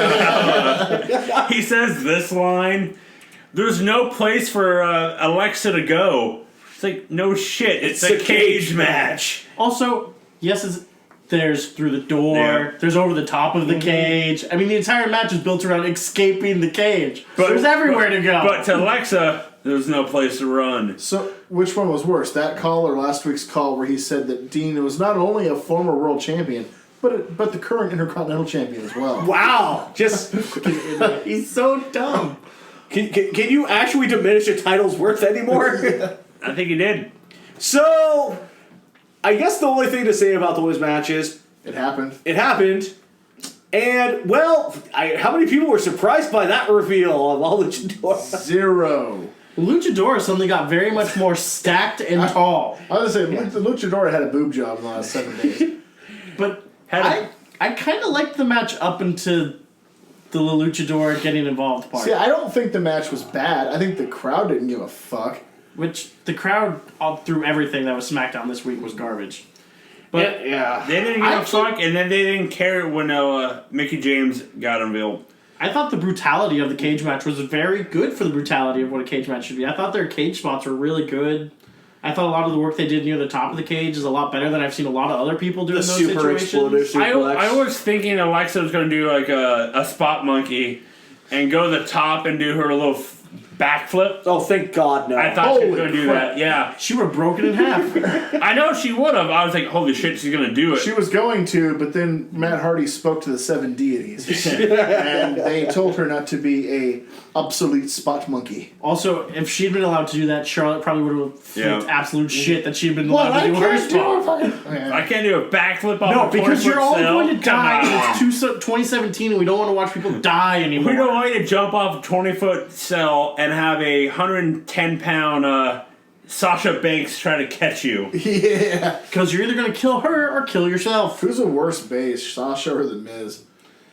He says this line: "There's no place for Alexa to go." It's like, no shit. It's a cage match. Also, yes, there's through the door, Yeah. there's over the top of the cage. I mean, the entire match is built around escaping the cage. There's everywhere to go. But to Alexa, there's no place to run. So, which one was worse, that call or last week's call where he said that Dean was not only a former world champion, but the current Intercontinental champion as well? Wow! Just He's so dumb. can you actually diminish a title's worth anymore? I think he did. So, I guess the only thing to say about the women's match is It happened. it happened, and well, how many people were surprised by that reveal of all Luchador? 0. Luchador suddenly got very much more stacked and tall. I was going to say, the Luchador had a boob job in the last 7 days. But Had I kind of liked the match up into the Luchador getting involved part. See, I don't think the match was bad. I think the crowd didn't give a fuck. Which the crowd, all through everything that was SmackDown this week, was garbage. But Yeah. They didn't give I a actually- fuck, and then they didn't care when Mickey James got unveiled. I thought the brutality of the cage match was very good for the brutality of what a cage match should be. I thought their cage spots were really good. I thought a lot of the work they did near the top of the cage is a lot better than I've seen a lot of other people do The in those super situations. exploder I was thinking Alexa was going to do like a spot monkey and go to the top and do her little backflip. Oh, thank God, no. I thought she was Holy going to do crap. that. Yeah. She were broken in half. I know she would have. I was like, holy shit, she's going to do it. She was going to, but then Matt Hardy spoke to the 7 deities. And they told her not to be a obsolete spot monkey. Also, if she'd been allowed to do that, Charlotte probably would have flipped Yeah. absolute shit that she'd been allowed to do her spot. I can't do a backflip off No, a because you're all 20-foot going to cell. die. Come on. And it's 2017, and we don't want to watch people die anymore. We don't want you to jump off a 20-foot cell and have a 110-pound Sasha Banks try to catch you. Yeah. Because you're either going to kill her or kill yourself. Who's a worse base, Sasha or The Miz?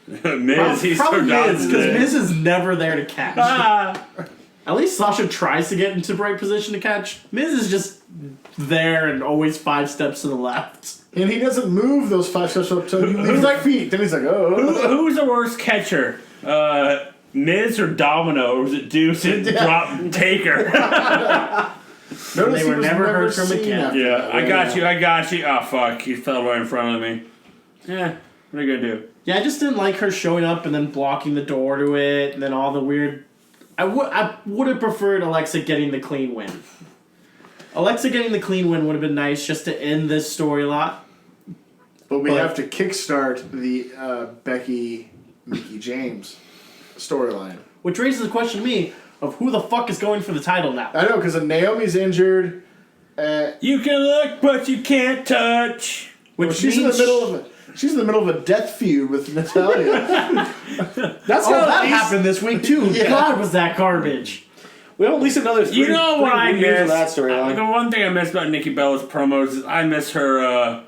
Miz, he's so Probably down Miz, to because this. Miz is never there to catch. Ah, At least Sasha tries to get into the right position to catch. Miz is just there and always 5 steps to the left. And he doesn't move those 5 steps up to his like feet. Then he's like, oh. Who's the worst catcher? Miz or Domino? Or was it Deuce and Drop Taker? Notice They he were was never heard from seen again. after Yeah, that. I got you. Oh, fuck. He fell right in front of me. Yeah, what are you going to do? Yeah, I just didn't like her showing up and then blocking the door to it, and then all the weird. I would have preferred Alexa getting the clean win. Alexa getting the clean win would have been nice just to end this storyline. But we have to kickstart the Becky Mickie James storyline. Which raises the question to me of who the fuck is going for the title now. I know, because Naomi's injured. You can look, but you can't touch. Which She's in the means middle of a death feud with Natalia. That's how that happened this week too. Yeah. God, was that garbage. We have at least another 3 You know what I years miss? of that storyline. The one thing I miss about Nikki Bella's promos is I miss her,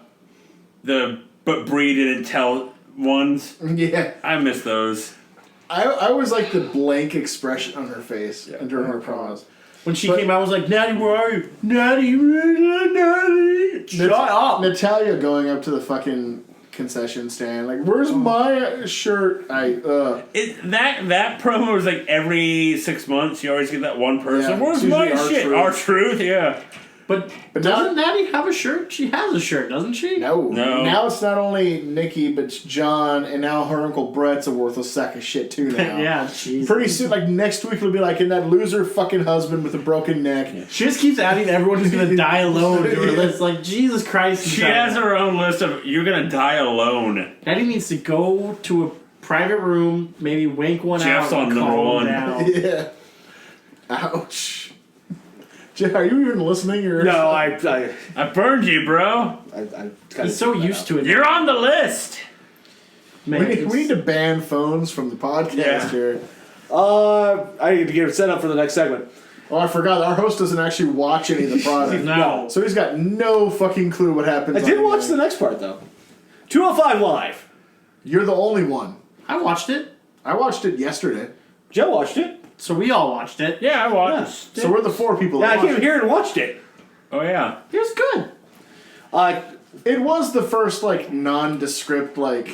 but Bree didn't tell ones. Yeah. I miss those. I always like the blank expression on her face during her promos. When she came out, I was like, Natty, where are you? Natty, Natty. Shut up. Natalia going up to the fucking concession stand, like, where's my shirt? That promo is like every 6 months. You always get that one person. Yeah, Where's it's my usually shit? R-Truth. R-Truth, yeah. But doesn't Natty have a shirt? She has a shirt, doesn't she? No. No. Now it's not only Nikki, but it's John, and now her Uncle Brett's a worthless sack of shit too now. Yeah, jeez. Pretty soon, like next week, it'll be like in that loser fucking husband with a broken neck. She just keeps adding everyone who's gonna die alone to her list. Like, Jesus Christ. She has her own list of you're gonna die alone. Natty needs to go to a private room, maybe wank one Jeff's out on and number calm one. down. Yeah. Ouch. Jeff, are you even listening? Or No, I I burned you, bro. kinda He's so used to it. You're on the list. Man, we need to ban phones from the podcast Yeah. here. I need to get it set up for the next segment. Oh, I forgot. Our host doesn't actually watch any of the product. No. So he's got no fucking clue what happens. I did on watch the next part though. 205 Live. You're the only one. I watched it, I watched it yesterday. Joe watched it. so we all watched it. Yeah, I watched. So we're the 4 people Yeah, that I came watched here and watched it. Oh yeah. It was good. it. It was the first, like, nondescript, like,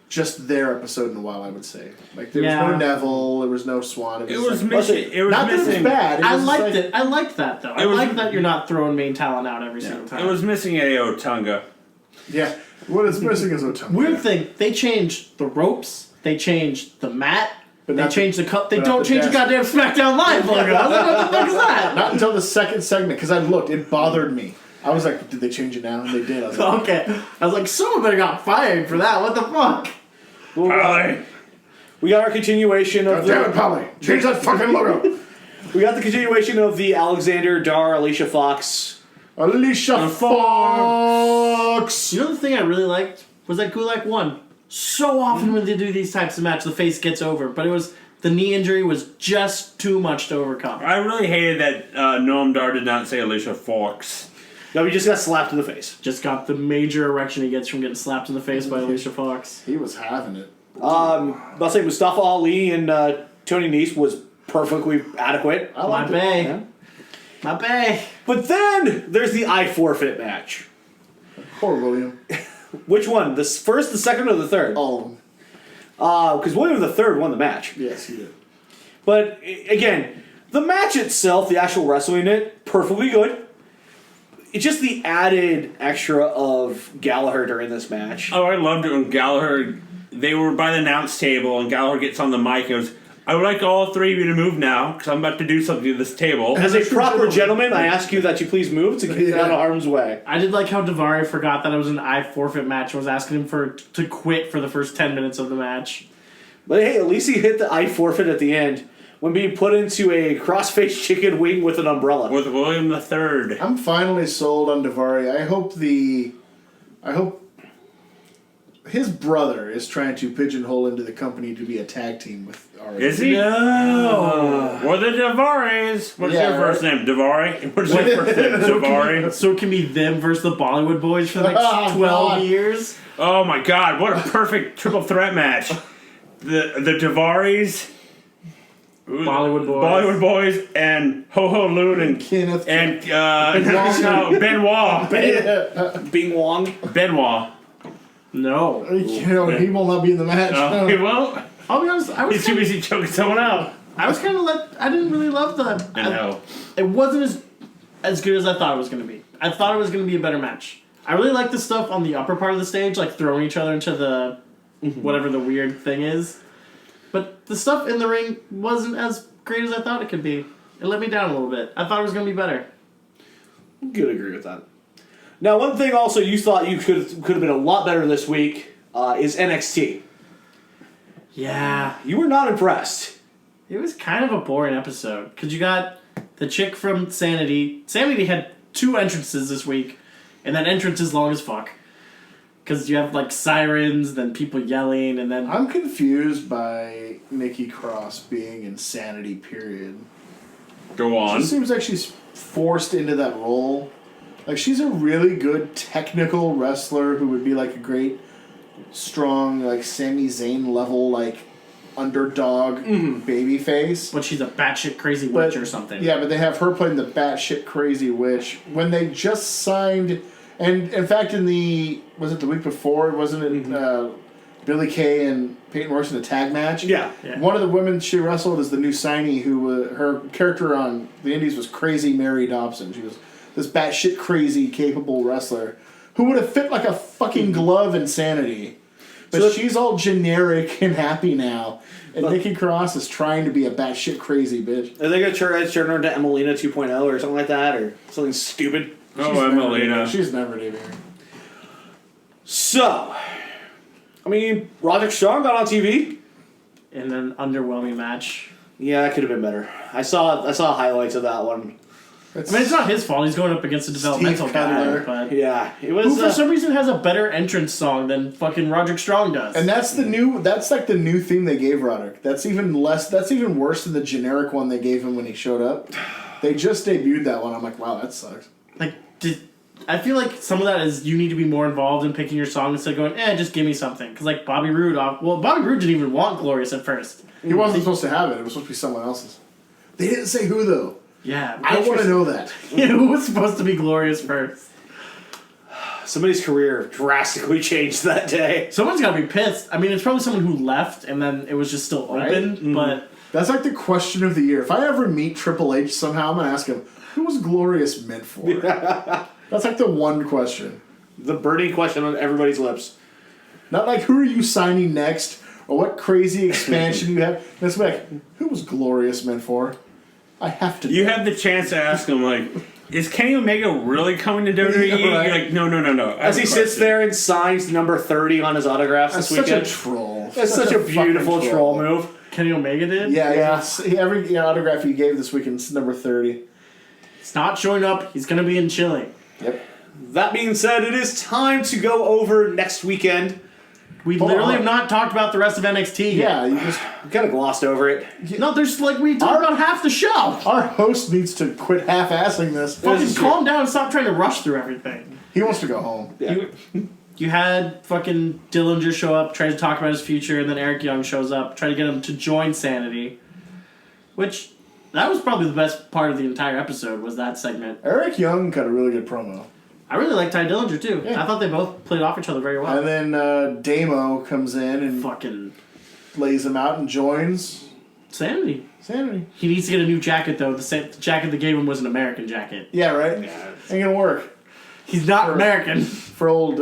just their episode in a while, I would say. Like, there was Yeah. no Neville, there was no Swan. It was like, missing. It was not that it was missing. bad. It I was liked like, it. I liked that though. I was- like that you're not throwing main talent out every single time. It was missing Ao Tunga. Yeah. What it's missing is Otunga. Weird thing. They changed the ropes. They changed the mat. But They not changed the cup. They but not don't the change the desk. goddamn SmackDown Live logo. I was like, what the fuck is that? Not until the second segment, because I looked. It bothered me. I was like, did they change it now? And they did. I was like, Okay. I was like, someone better got fired for that. What the fuck? Probably. We got our continuation of damn it, Polly. Change that fucking logo. we got the continuation of the Alexander Dar Alicia Fox. Alicia Fox. You know the thing I really liked was that Gulak won. So often when they do these types of matches, the face gets over. But it was the knee injury was just too much to overcome. I really hated that Noam Dar did not say Alicia Fox. No, he just got slapped in the face. Just got the major erection he gets from getting slapped in the face by Alicia Fox. He was having it. I'll say Mustafa Ali and Tony Nese was perfectly adequate. I My liked it. bae. Yeah. My bae. But then there's the I forfeit match. Poor William. Which one? The first, the second, or the third? All of them. Because William the Third won the match. Yes, he did. But again, the match itself, the actual wrestling in it, perfectly good. It's just the added extra of Gallagher during this match. Oh, I loved it when Gallagher. They were by the announce table, and Gallagher gets on the mic and goes, I would like all 3 of you to move now, because I'm about to do something to this table. As a proper gentleman, I ask you that you please move to get out of harm's way. I did like how Daivari forgot that it was an I forfeit match and was asking him to quit for the first 10 minutes of the match. But hey, at least he hit the I forfeit at the end when being put into a cross-faced chicken wing with an umbrella. With William III. I'm finally sold on Daivari. I hope his brother is trying to pigeonhole into the company to be a tag team with Ari. Is he? No. Or the Davaris. What's Yeah, your first name? Davari? What's your first name? Davari? So it can be them versus the Bollywood Boys for the next Oh, 12 God. years? Oh my god, what a perfect triple threat match. The Davaris Bollywood Boys. Bollywood Boys and Ho Ho Loon and Kenneth. Benoit. Bing Wong. Benoit. No. He will not be in the match. No, he won't. I'll be honest, He's too busy choking someone out. I was kind of I didn't really love the... I know. It wasn't as good as I thought it was going to be. I thought it was going to be a better match. I really like the stuff on the upper part of the stage, like throwing each other into the... whatever the weird thing is. But the stuff in the ring wasn't as great as I thought it could be. It let me down a little bit. I thought it was going to be better. Could agree with that. Now, one thing also you thought you could have been a lot better this week is NXT. Yeah. You were not impressed. It was kind of a boring episode. Because you got the chick from Sanity. Sanity had 2 entrances this week. And that entrance is long as fuck. Because you have, like, sirens, then people yelling, and then... I'm confused by Nikki Cross being Insanity, period. Go on. She seems like she's forced into that role. Like, she's a really good technical wrestler who would be, like, a great, strong, like, Sami Zayn level, like, underdog baby face. But she's a batshit crazy witch or something. Yeah, but they have her playing the batshit crazy witch. When they just signed... And in fact, was it the week before? Wasn't it Billie Kay and Peyton Royce in a tag match? Yeah. One of the women she wrestled is the new signee who her character on the Indies was Crazy Mary Dobson. She was this batshit crazy capable wrestler who would have fit like a fucking glove in Sanity. But So she's all generic and happy now. And Nikki Cross is trying to be a batshit crazy bitch. Are they going to turn her into Emelina 2.0 or something like that? Or something stupid? Oh, Emelina. She's never debuting. So, I mean, Roderick Strong got on TV. In an underwhelming match. Yeah, that could have been better. I saw highlights of that one. I mean, it's not his fault. He's going up against a developmental Cutler. guy. But Yeah, it was. who, for some reason, has a better entrance song than fucking Roderick Strong does. And that's like the new theme they gave Roderick. That's even worse than the generic one they gave him when he showed up. They just debuted that one. I'm like, wow, that sucks. Like, I feel like some of that is you need to be more involved in picking your song instead of going, just give me something. Because, like, Bobby Roode didn't even want Glorious at first. He wasn't supposed to have it. It was supposed to be someone else's. They didn't say who, though. Yeah. I want to know that. Yeah, who was supposed to be Glorious first? Somebody's career drastically changed that day. Someone's got to be pissed. I mean, it's probably someone who left and then it was just still open, but... That's like the question of the year. If I ever meet Triple H somehow, I'm going to ask him, who was Glorious meant for? That's like the one question. The burning question on everybody's lips. Not like, who are you signing next? Or what crazy expansion you have? It's like, who was Glorious meant for? I have to You know. have the chance to ask him, like, is Kenny Omega really coming to WWE? Yeah, right. You're like, no. As he sits there and signs number 30 on his autographs That's this such weekend. a troll. That's such a beautiful fucking troll move. Kenny Omega did? Yeah. Every autograph he gave this weekend's number 30. He's not showing up. He's going to be in Chile. Yep. That being said, it is time to go over next weekend. We literally have not talked about the rest of NXT yet. Yeah, you just... We kind of glossed over it. No, there's like we talked about half the show. Our host needs to quit half-assing this. Fucking calm down and stop trying to rush through everything. He wants to go home. Yeah. You had fucking Dillinger show up, trying to talk about his future, and then Eric Young shows up, trying to get him to join Sanity. Which, that was probably the best part of the entire episode, was that segment. Eric Young cut a really good promo. I really like Ty Dillinger, too. Yeah. I thought they both played off each other very well. And then Damo comes in and Fucking lays him out and joins Sanity. Sanity. He needs to get a new jacket, though. The jacket they gave him was an American jacket. Yeah, right? Ain't gonna work. He's not American. For old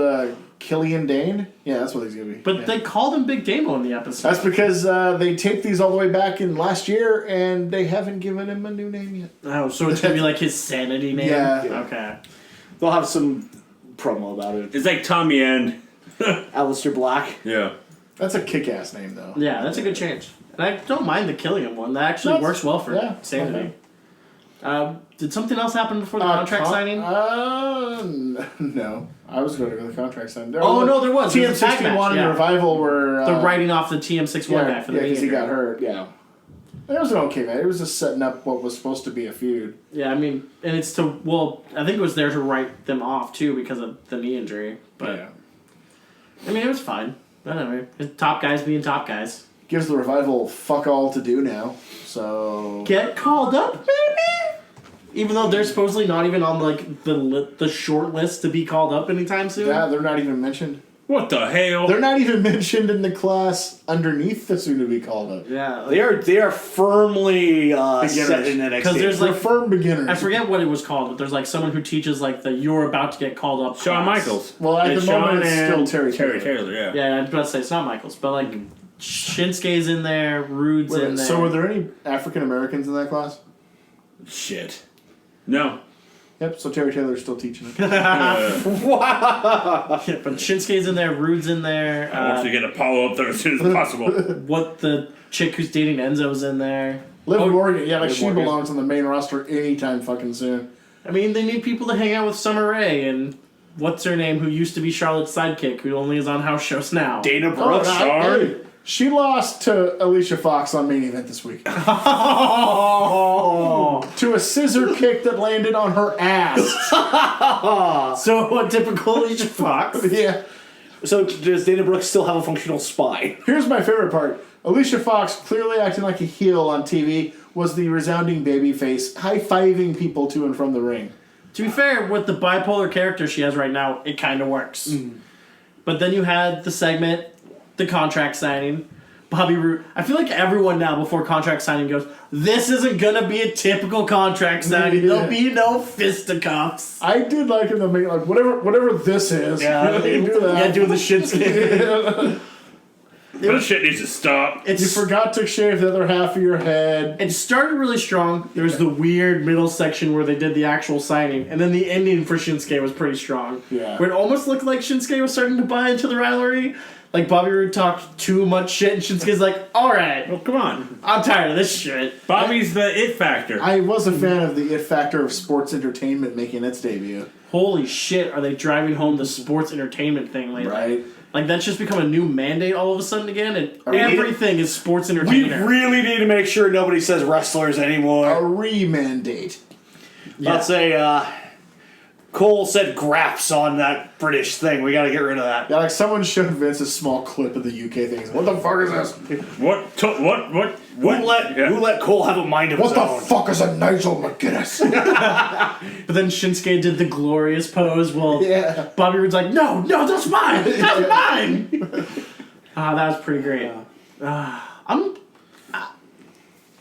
Killian Dane? Yeah, that's what he's gonna be. But yeah. they called him Big Damo in the episode. That's because they taped these all the way back in last year, and they haven't given him a new name yet. Oh, so it's gonna be like his Sanity name? Yeah. Okay. They'll have some promo about it. It's like Tommy End. Aleister Black. Yeah. That's a kick-ass name, though. Yeah, that's a good change. And I don't mind the Killian one. That actually That's- works well for yeah, Sanity. okay. Did something else happen before the contract signing? No. I was going to go to the contract signing. Oh, no, there was. There was a tag match, TM61 and yeah. Revival were... The writing off the TM61 guy for the because he knee got injury. hurt. Yeah. It was an okay match. It was just setting up what was supposed to be a feud. Yeah, I mean, and it's to, well, I think it was there to write them off, too, because of the knee injury. But, yeah. I mean, it was fine. Whatever. Top guys being top guys. gives the Revival fuck all to do now. So Get called up, maybe? Even though they're supposedly not even on like the short list to be called up anytime soon. yeah, they're not even mentioned. What the hell? They're not even mentioned in the class underneath the soon to be called up. Yeah. They are firmly set in NXT. Because there's They're like firm beginners. I forget what it was called, but there's like someone who teaches like the you're about to get called up. Shawn class. Michaels. Well, at It's the moment, Shawn it's still and Terry Terry Taylor. Taylor, yeah. Yeah, I was about to say it's not Michaels, but like Shinsuke's in there, Rude's Wait, in there. so were there any African Americans in that class? Shit. No. Yep, so Terry Taylor's still teaching it. Yeah, but Shinsuke's in there, Rude's in there. I want you to get Apollo up there as soon as possible. What the chick who's dating Enzo's in there. Liv Oh, Morgan, yeah, like Liv she Morgan. belongs on the main roster anytime fucking soon. I mean, they need people to hang out with Summer Rae and what's her name, who used to be Charlotte's sidekick, who only is on house shows now. Dana Brooke. Hey, she lost to Alicia Fox on main event this week. Oh, To a scissor kick that landed on her ass. so what typical Alicia Fox? Yeah. So does Dana Brooke still have a functional spine? Here's my favorite part. Alicia Fox, clearly acting like a heel on TV, was the resounding babyface, high-fiving people to and from the ring. To be fair, with the bipolar character she has right now, it kind of works. But then you had the segment, the contract signing, Bobby Roode. I feel like everyone now before contract signing goes, this isn't gonna be a typical contract signing. Yeah. There'll be no fisticuffs. I did like him to make like whatever this is. Yeah, do that. yeah, doing the Shinsuke. That shit needs to stop. You It's forgot to shave the other half of your head. It started really strong. There was the weird middle section where they did the actual signing, and then the ending for Shinsuke was pretty strong. Yeah. Where it almost looked like Shinsuke was starting to buy into the rivalry. Like Bobby Roode talked too much shit, and Shinsuke's like, "Alright, Well, come on. I'm tired of this shit." Bobby's the it factor. I was a fan of the it factor of sports entertainment making its debut. Holy shit, are they driving home the sports entertainment thing lately? Right. Like that's just become a new mandate all of a sudden again, and we- everything is sports We entertainer. really need to make sure nobody says wrestlers A anymore. re-mandate. Let's say Cole said graps on that British thing. We gotta get rid of that. Yeah, like someone showed Vince a small clip of the UK things. What the fuck is this? Who let Cole have a mind of What his the own? fuck is a Nigel McGuinness? But then Shinsuke did the glorious pose. Well, Yeah. Bobby Roode's like, no, that's mine. That's mine. That was pretty great.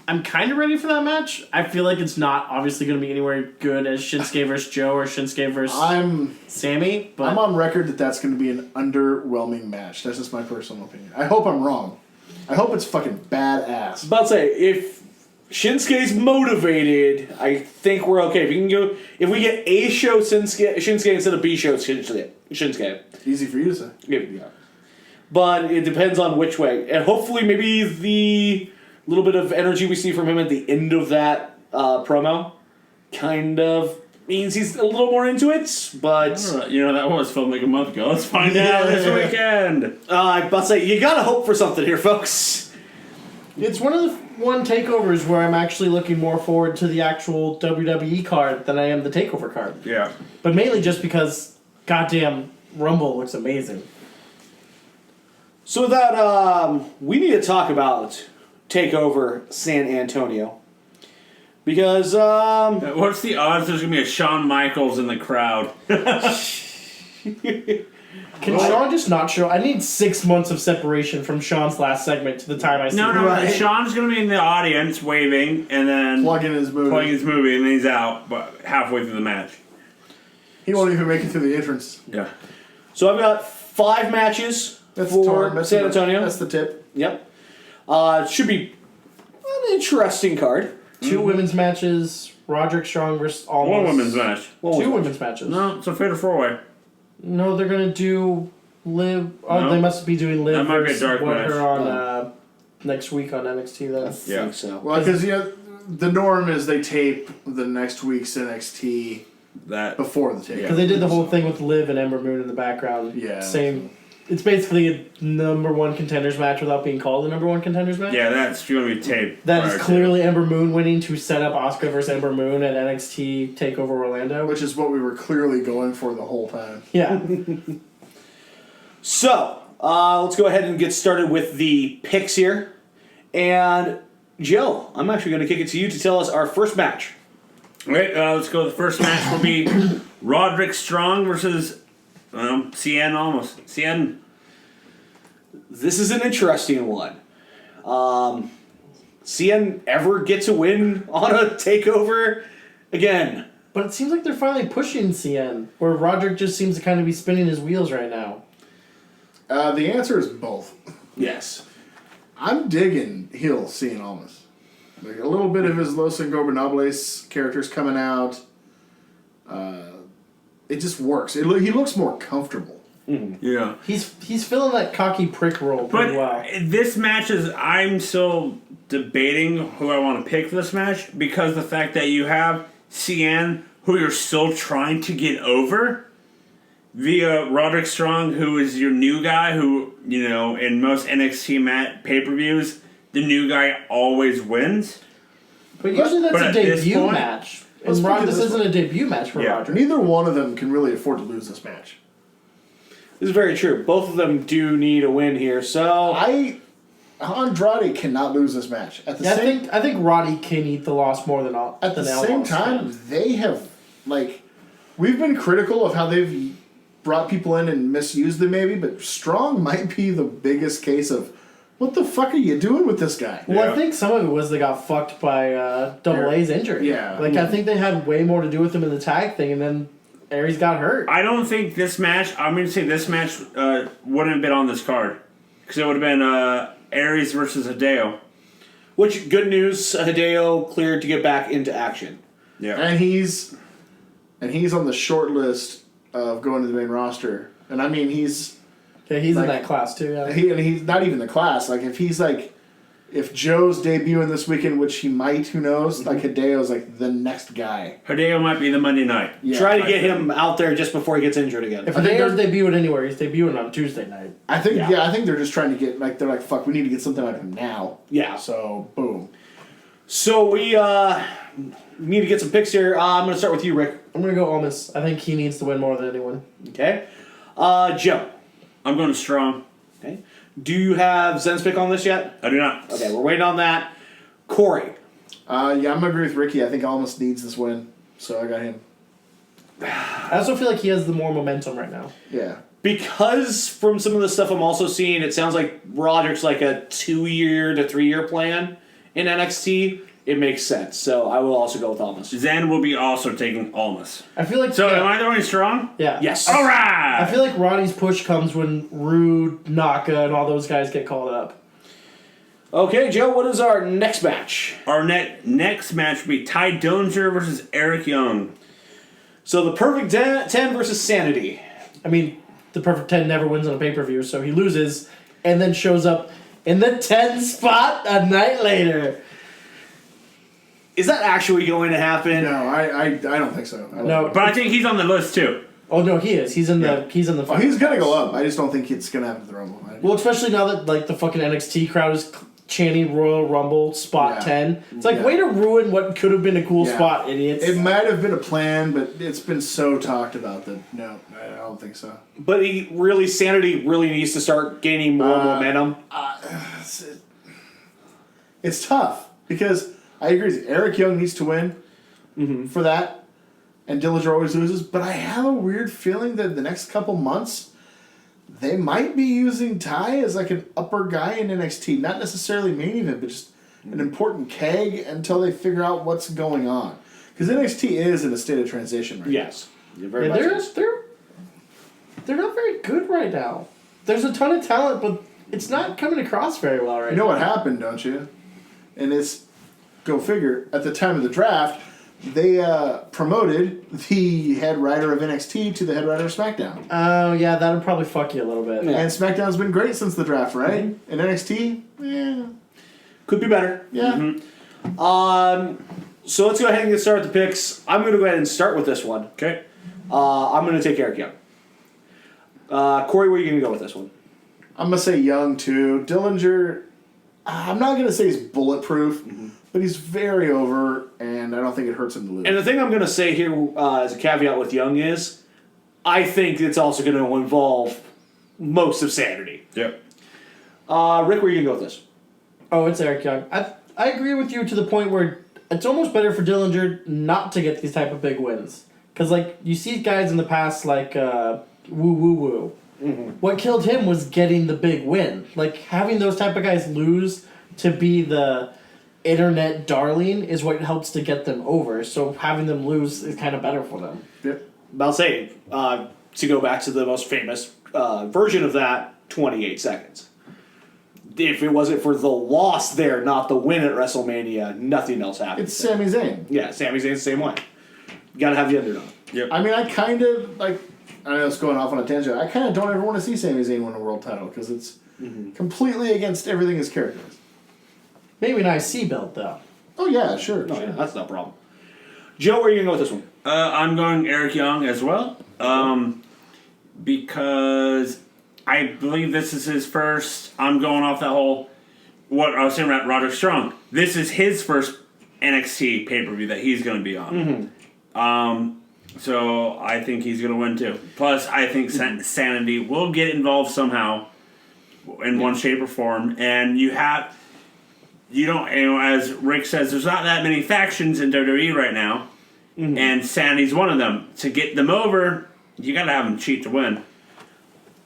I'm kind of ready for that match. I feel like it's not obviously going to be anywhere good as Shinsuke versus Joe or Shinsuke versus I'm Sammy, but on record that that's going to be an underwhelming match. That's just my personal opinion. I hope I'm wrong. I hope it's fucking badass. But I'll say, if Shinsuke's motivated, I think we're okay. If we get A show Shinsuke instead of B show Shinsuke. Easy for you to say. Yeah. But it depends on which way. And hopefully maybe the little bit of energy we see from him at the end of that promo kind of means he's a little more into it. But that was filmed like a month ago. Let's find out this weekend. I'm about to say, you gotta hope for something here, folks. it's one of the takeovers where I'm actually looking more forward to the actual WWE card than I am the takeover card. Yeah. But mainly just because goddamn Rumble looks amazing. So with that, we need to talk about Takeover San Antonio. Because, What's the odds there's going to be a Shawn Michaels in the crowd? Can Shawn just not show? I need 6 months of separation from Shawn's last segment to the time I see No, him. Right. Shawn's going to be in the audience waving and then Plugging his movie. playing his movie and then he's out but halfway through the match. He won't even make it through the entrance. Yeah. so I've got 5 matches for That's San Antonio. That's the tip. Yep. Should be an interesting card. 2 women's matches. Roderick Strong versus almost. One women's match. 2 women's matches. No, it's a fatal 4-way. No, they're gonna do Liv. Oh, No. they must be doing Liv That might be a versus dark match. her on next week on NXT. Then I think so. Well, because the norm is they tape the next week's NXT That before the tape. because they did the whole thing with Liv and Ember Moon in the background. Yeah. Same. It's basically a number 1 contenders match without being called a number 1 contenders match. yeah, that's going to be taped. That prior is to. clearly Ember Moon winning to set up Asuka versus Ember Moon at NXT Takeover Orlando. Which is what we were clearly going for the whole time. Yeah. So, let's go ahead and get started with the picks here And Joe, I'm actually going to kick it to you to tell us our first match. All right, let's go. The first match will be Roderick Strong versus CN almost. CN. This is an interesting one. CN ever get to win on a takeover again? But it seems like they're finally pushing CN, where Roderick just seems to kind of be spinning his wheels right now. The answer is both. Yes. I'm digging heel Cien Almas. Like a little bit of his Los Ingobernables characters coming out. It just works. He looks more comfortable. Yeah. He's filling that cocky prick role But pretty well. this match is, I'm still debating who I want to pick for this match because the fact that you have CN, who you're still trying to get over, via Roderick Strong, who is your new guy, who, in most NXT pay-per-views, the new guy always wins. But usually that's but a at this debut point- match. Let's And pick this this isn't a debut match for Yeah. Roderick. Neither one of them can really afford to lose this match. This is very true. Both of them do need a win here, so... Andrade cannot lose this match. At the Yeah, same I think Roddy can eat the loss more than all. At the than same Almas time, can. they have, we've been critical of how they've brought people in and misused them maybe, but Strong might be the biggest case of, what the fuck are you doing with this guy? Well, Yeah. I think some of it was they got fucked by Double A's injury. Yeah. I think they had way more to do with him in the tag thing, and then Aries got hurt. I don't think this match, I'm going to say this match wouldn't have been on this card. Because it would have been Aries versus Hideo. Which, good news, Hideo cleared to get back into action. Yeah. And he's on the short list of going to the main roster. And I mean, he's Yeah, he's Like- in that class too. Yeah. he's not even the class. Like if Joe's debuting this weekend, which he might, who knows? Like Hideo's like the next guy. Hideo might be the Monday night. Yeah. Try to get him out there just before he gets injured again. If I think Hideo's debuting anywhere, he's debuting on Tuesday night. I think Yeah. I think they're just trying to get they're like, fuck, we need to get something out of him now. Yeah. So boom. So we need to get some picks here. I'm going to start with you, Rick. I'm gonna go Almas. I think he needs to win more than anyone. Okay. Joe. I'm going Strong. Okay. Do you have Zen's pick on this yet? I do not. Okay, we're waiting on that. Corey. Yeah, I'm gonna agree with Ricky. I think Almas needs this win, so I got him. I also feel like he has the more momentum right now. Yeah. Because from some of the stuff I'm also seeing, it sounds like Roderick's like a 2-year to 3-year plan in NXT. It makes sense. So I will also go with Almas. Zen will be also taking Almas. I feel like So am I the only Strong? yeah. Yes. All right. I feel like Roddy's push comes when Rude, Naka, and all those guys get called up. Okay, Joe, what is our next match? Our next match will be Ty Dillinger versus Eric Young. So the Perfect 10 versus Sanity. I mean, the Perfect 10 never wins on a pay-per-view, so he loses and then shows up in the 10 spot a night later. Is that actually going to happen? No, I don't think so. I don't No. think- But I think he's on the list too. Oh no, he is. He's in the Yeah. he's in the Oh, he's gonna go up. I just don't think it's gonna happen at the Rumble. Well, especially now that the fucking NXT crowd is chanting Royal Rumble spot Yeah. 10. It's like Yeah. way to ruin what could have been a cool Yeah. spot, idiots. It might have been a plan, but it's been so talked about that no, I don't think so. But Sanity really needs to start gaining more momentum. It's tough because I agree with you. Eric Young needs to win for that, and Dillinger always loses. But I have a weird feeling that the next couple months they might be using Ty as like an upper guy in NXT, not necessarily main event, but just an important keg until they figure out what's going on. Because NXT is in a state of transition right Yes. Very Yeah, much they're, is. they're not very good right now. There's a ton of talent, but it's not coming across very well right You know now. what happened, don't you? And it's, go figure, at the time of the draft, they promoted the head writer of NXT to the head writer of SmackDown. Oh, yeah, that would probably fuck you a little bit. Yeah. And SmackDown's been great since the draft, right? And NXT, Could be better. yeah. So let's go ahead and get started with the picks. I'm going to go ahead and start with this one. Okay. I'm going to take Eric Young. Corey, where are you going to go with this one? I'm going to say Young, too. Dillinger, I'm not going to say he's bulletproof, but he's very over, and I don't think it hurts him to lose. And the thing I'm going to say here as a caveat with Young is, I think it's also going to involve most of Sanity. Yep. Rick, where are you going to go with this? Oh, it's Eric Young. I agree with you to the point where it's almost better for Dillinger not to get these type of big wins. Because, like, you see guys in the past like Woo Woo Woo. Mm-hmm. What killed him was getting the big win. Like, having those type of guys lose to be the internet darling is what helps to get them over. So having them lose is kind of better for them. Yep. I'll say, to go back to the most famous version of that, 28 seconds. If it wasn't for the loss there, not the win at WrestleMania, nothing else happened. It's Sami Zayn. Yeah, Sami Zayn's the same way. You gotta have the underdog. Yep. I mean, I kind of, like, I know it's going off on a tangent. I kind of don't ever want to see Sami Zayn win a world title because it's completely against everything his character is. Maybe an IC belt, though. Oh, yeah, sure. No, sure. yeah, that's no problem. Joe, where are you gonna go with this one? I'm going Eric Young as well. Because I believe this is his first. I'm going off that whole what I was saying about Roderick Strong. This is his first NXT pay-per-view that he's going to be on. So I think he's going to win too. Plus, I think Sanity will get involved somehow in one shape or form. And as Rick says, there's not that many factions in WWE right now, and Sanity's one of them. To get them over, you got to have them cheat to win.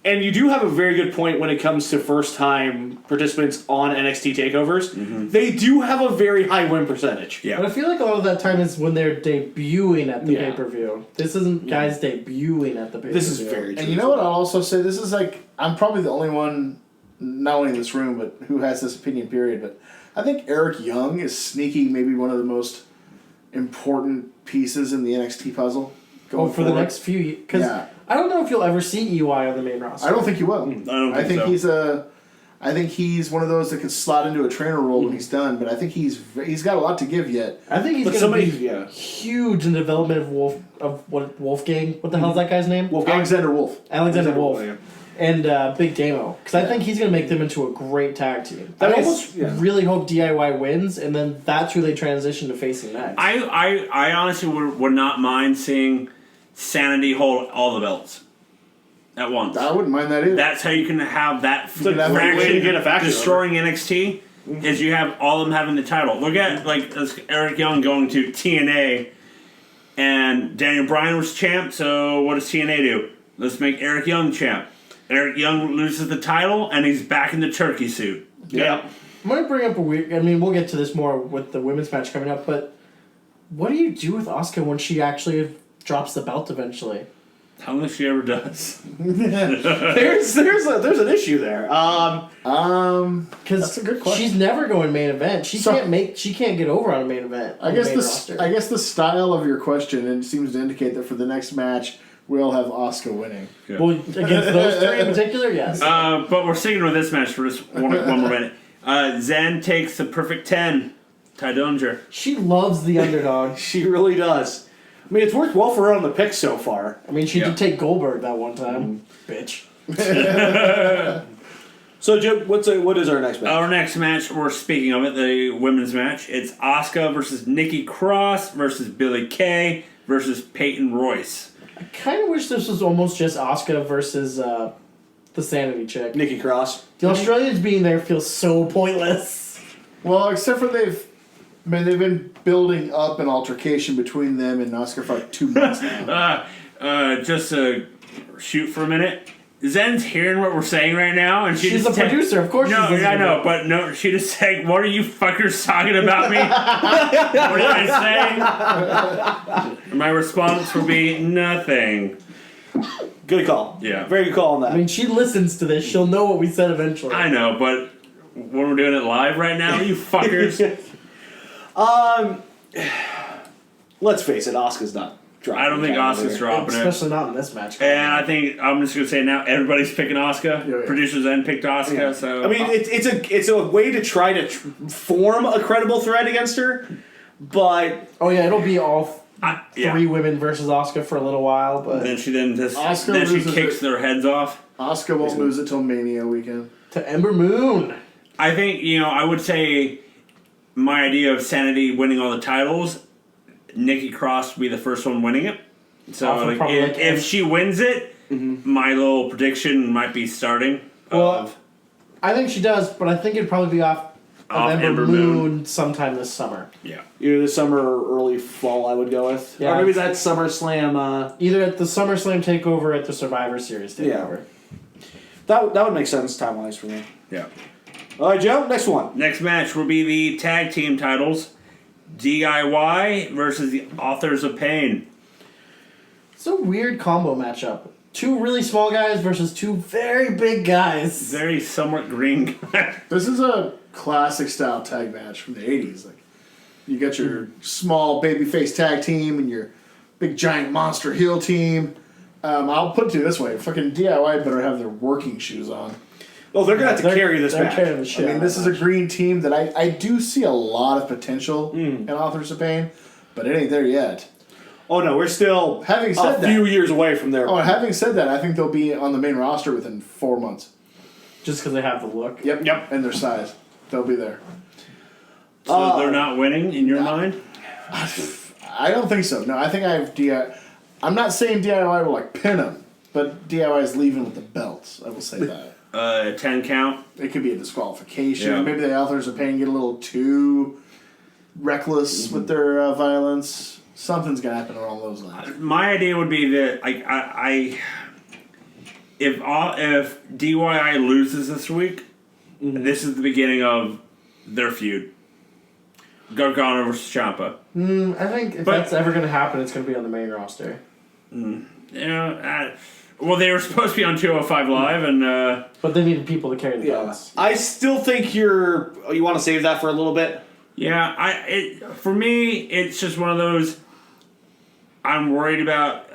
And you do have a very good point when it comes to first-time participants on NXT takeovers. They do have a very high win percentage. Yeah. But I feel like a lot of that time is when they're debuting at the Yeah. pay-per-view. This isn't guys debuting at the pay-per-view. This is very true. And you know what I'll also say? This is like, I'm probably the only one, not only in this room, but who has this opinion, period. But I think Eric Young is sneaky, maybe one of the most important pieces in the NXT puzzle. for the next few years. Because I don't know if you'll ever see EY on the main roster. I don't think you will. I think so. I think he's one of those that can slot into a trainer role when he's done, but I think he's got a lot to give yet. I think he's going to be huge in the development of Wolfgang. What the hell's that guy's name? Alexander Wolf. Alexander Wolf. And Big Damo. Because I think he's going to make them into a great tag team. I really hope DIY wins, and then that's who they transition to facing next. I honestly would not mind seeing Sanity hold all the belts at once. I wouldn't mind that either. That's how you can have that way to get a faction destroying NXT. Is you have all of them having the title. Look at Eric Young going to TNA, and Daniel Bryan was champ. So what does TNA do? Let's make Eric Young champ. Eric Young loses the title, and he's back in the turkey suit. Yeah. I'm going to bring up a weird... I mean, we'll get to this more with the women's match coming up, but what do you do with Asuka when she actually drops the belt eventually? I don't think she ever does. there's an issue there. Because that's a good question. She's never going main event. She can't get over on a main event. I guess the style of your question seems to indicate that for the next match we'll have Asuka winning. Yeah. Well, against those three in particular, yes. But we're sticking with this match for just one more minute. Zen takes the perfect 10. Ty Dillinger. She loves the underdog. She really does. I mean, it's worked well for her on the pick so far. I mean, she did take Goldberg that one time. Bitch. So, Jim, what is our next match? Our next match, we're speaking of it, the women's match. It's Asuka versus Nikki Cross versus Billie Kay versus Peyton Royce. I kind of wish this was almost just Asuka versus the Sanity chick. Nikki Cross. The Australians being there feels so pointless. Well, except for they've been building up an altercation between them and Asuka for like 2 months now. Just to shoot for a minute. Zen's hearing what we're saying right now, and she's a producer, of course. No, I know, but no, she just saying, "What are you fuckers talking about me?" What did I say? My response will be nothing. Good call. Yeah, very good call on that. I mean, she listens to this; she'll know what we said eventually. I know, but when we're doing it live right now, you fuckers. Let's face it, Asuka's not dropping. I don't think Asuka's dropping it. Especially not in this match. And I think, I'm just going to say now, everybody's picking Asuka. Yeah. Producers then picked Asuka, Yeah. so... I mean, it's a way to try to form a credible threat against her, but... Oh yeah, it'll be all yeah. three women versus Asuka for a little while, but... Then she Asuka she loses kicks it. their heads off. Asuka won't lose it till Mania weekend. To Ember Moon. I think, I would say my idea of Sanity winning all the titles, Nikki Cross would be the first one winning it. So if she wins it, my little prediction might be starting. Well, I think she does, but I think it'd probably be off Off Ember Moon sometime this summer. Yeah. Either this summer or early fall, I would go with. Yeah. Or maybe that SummerSlam. Either at the SummerSlam takeover or at the Survivor Series takeover. That would make sense time-wise for me. Yeah. All right, Joe, next one. Next match will be the tag team titles. DIY versus the Authors of Pain. It's a weird combo matchup. Two really small guys versus two very big guys. Very somewhat green guy. This is a classic style tag match from the 80s. Like, you got your small babyface tag team and your big giant monster heel team. I'll put it to you this way: fucking DIY better have their working shoes on. Oh, they're going to have to carry this They're match. carrying the shit. I mean, this is a green team that I do see a lot of potential in Authors of Pain, but it ain't there yet. Oh, no, we're still Having said a that- few years away from there. Oh, having said that, I think they'll be on the main roster within 4 months. Just because they have the look. Yep. And their size. They'll be there. So they're not winning in your mind? I don't think so. No, I think I have DIY. I'm not saying DIY will like pin them, but DIY is leaving with the belts. I will say that. 10 count. It could be a disqualification. Yeah. Maybe the Authors of Pain get a little too reckless with their violence. Something's gonna happen along those lines. My idea would be that if DIY loses this week, this is the beginning of their feud. Gargano versus Ciampa. I think if But- that's ever going to happen, it's going to be on the main roster. Well, they were supposed to be on 205 Live, and But they needed people to carry the Yeah. belts. I still think you want to save that for a little bit? for me, it's just one of those. I'm worried about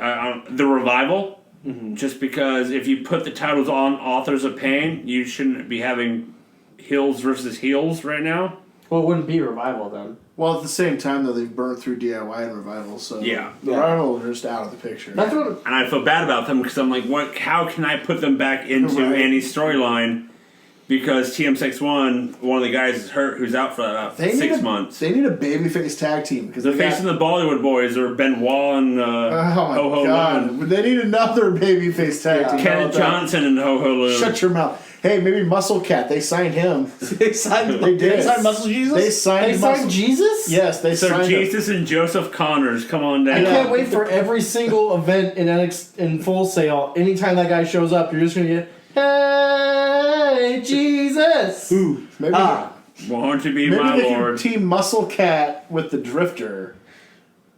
the revival, just because if you put the titles on Authors of Pain, you shouldn't be having heels versus heels right now. Well, it wouldn't be Revival then. Well, at the same time, though, they've burned through DIY and Revival, so Yeah. the Revival are just out of the picture. That's what. And I feel bad about them because I'm like, what? How can I put them back into Right. any storyline? Because TM61, one of the guys is hurt, who's out for about 6 months. They need a babyface tag team because The they facing the Bollywood Boys are Benoit and Oh my Ho Ho god! Lun. They need another babyface tag team. Kenneth Johnson and Ho Ho Lun. Shut your mouth. Hey, maybe Muscle Cat. They signed him. They signed, They did. They signed Muscle Jesus? They signed. They signed Muscle- Jesus? Yes, they So signed him. Jesus and Joseph Connors, come on I down. can't wait for every single event in Full Sail. Anytime that guy shows up, you're just going to get, hey, Jesus! Ooh. Maybe, Won't you be maybe my they lord? can team Muscle Cat with the Drifter.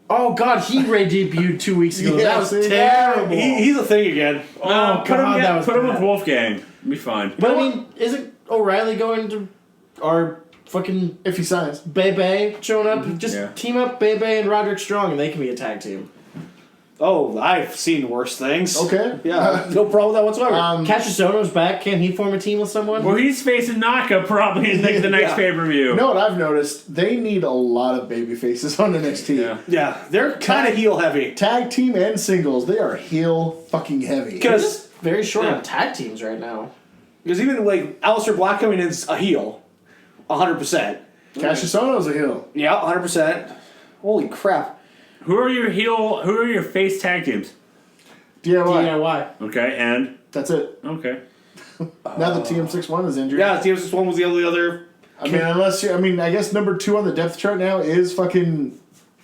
Oh, God, he debuted 2 weeks ago. Yeah, that was see, terrible. He's a thing again. Oh, God, that was put him bad. with Wolfgang. It'll be fine. But, I mean, isn't O'Reilly going to our fucking If he signs. Bebe showing up? Just Yeah. team up Bebe and Roderick Strong, and they can be a tag team. Oh, I've seen worse things. Okay. Yeah, no problem with that whatsoever. Catrisono's back. Can he form a team with someone? Well, he's facing Naka probably in the next Yeah. pay-per-view. You know what I've noticed? They need a lot of baby faces on NXT. Yeah. yeah, they're kind of heel heavy. Tag team and singles, they are heel fucking heavy. They're Because just very short Yeah. on tag teams right now. even like Aleister Black coming in is a heel, 100%. Cassius Ohno's a heel. Yeah, 100%. Holy crap! Who are your face tag teams? DIY. DIY. Okay, and That's it. okay. Now that TM61 is injured. Yeah, TMS one was the only other. I mean, I guess number 2 on the depth chart now is fucking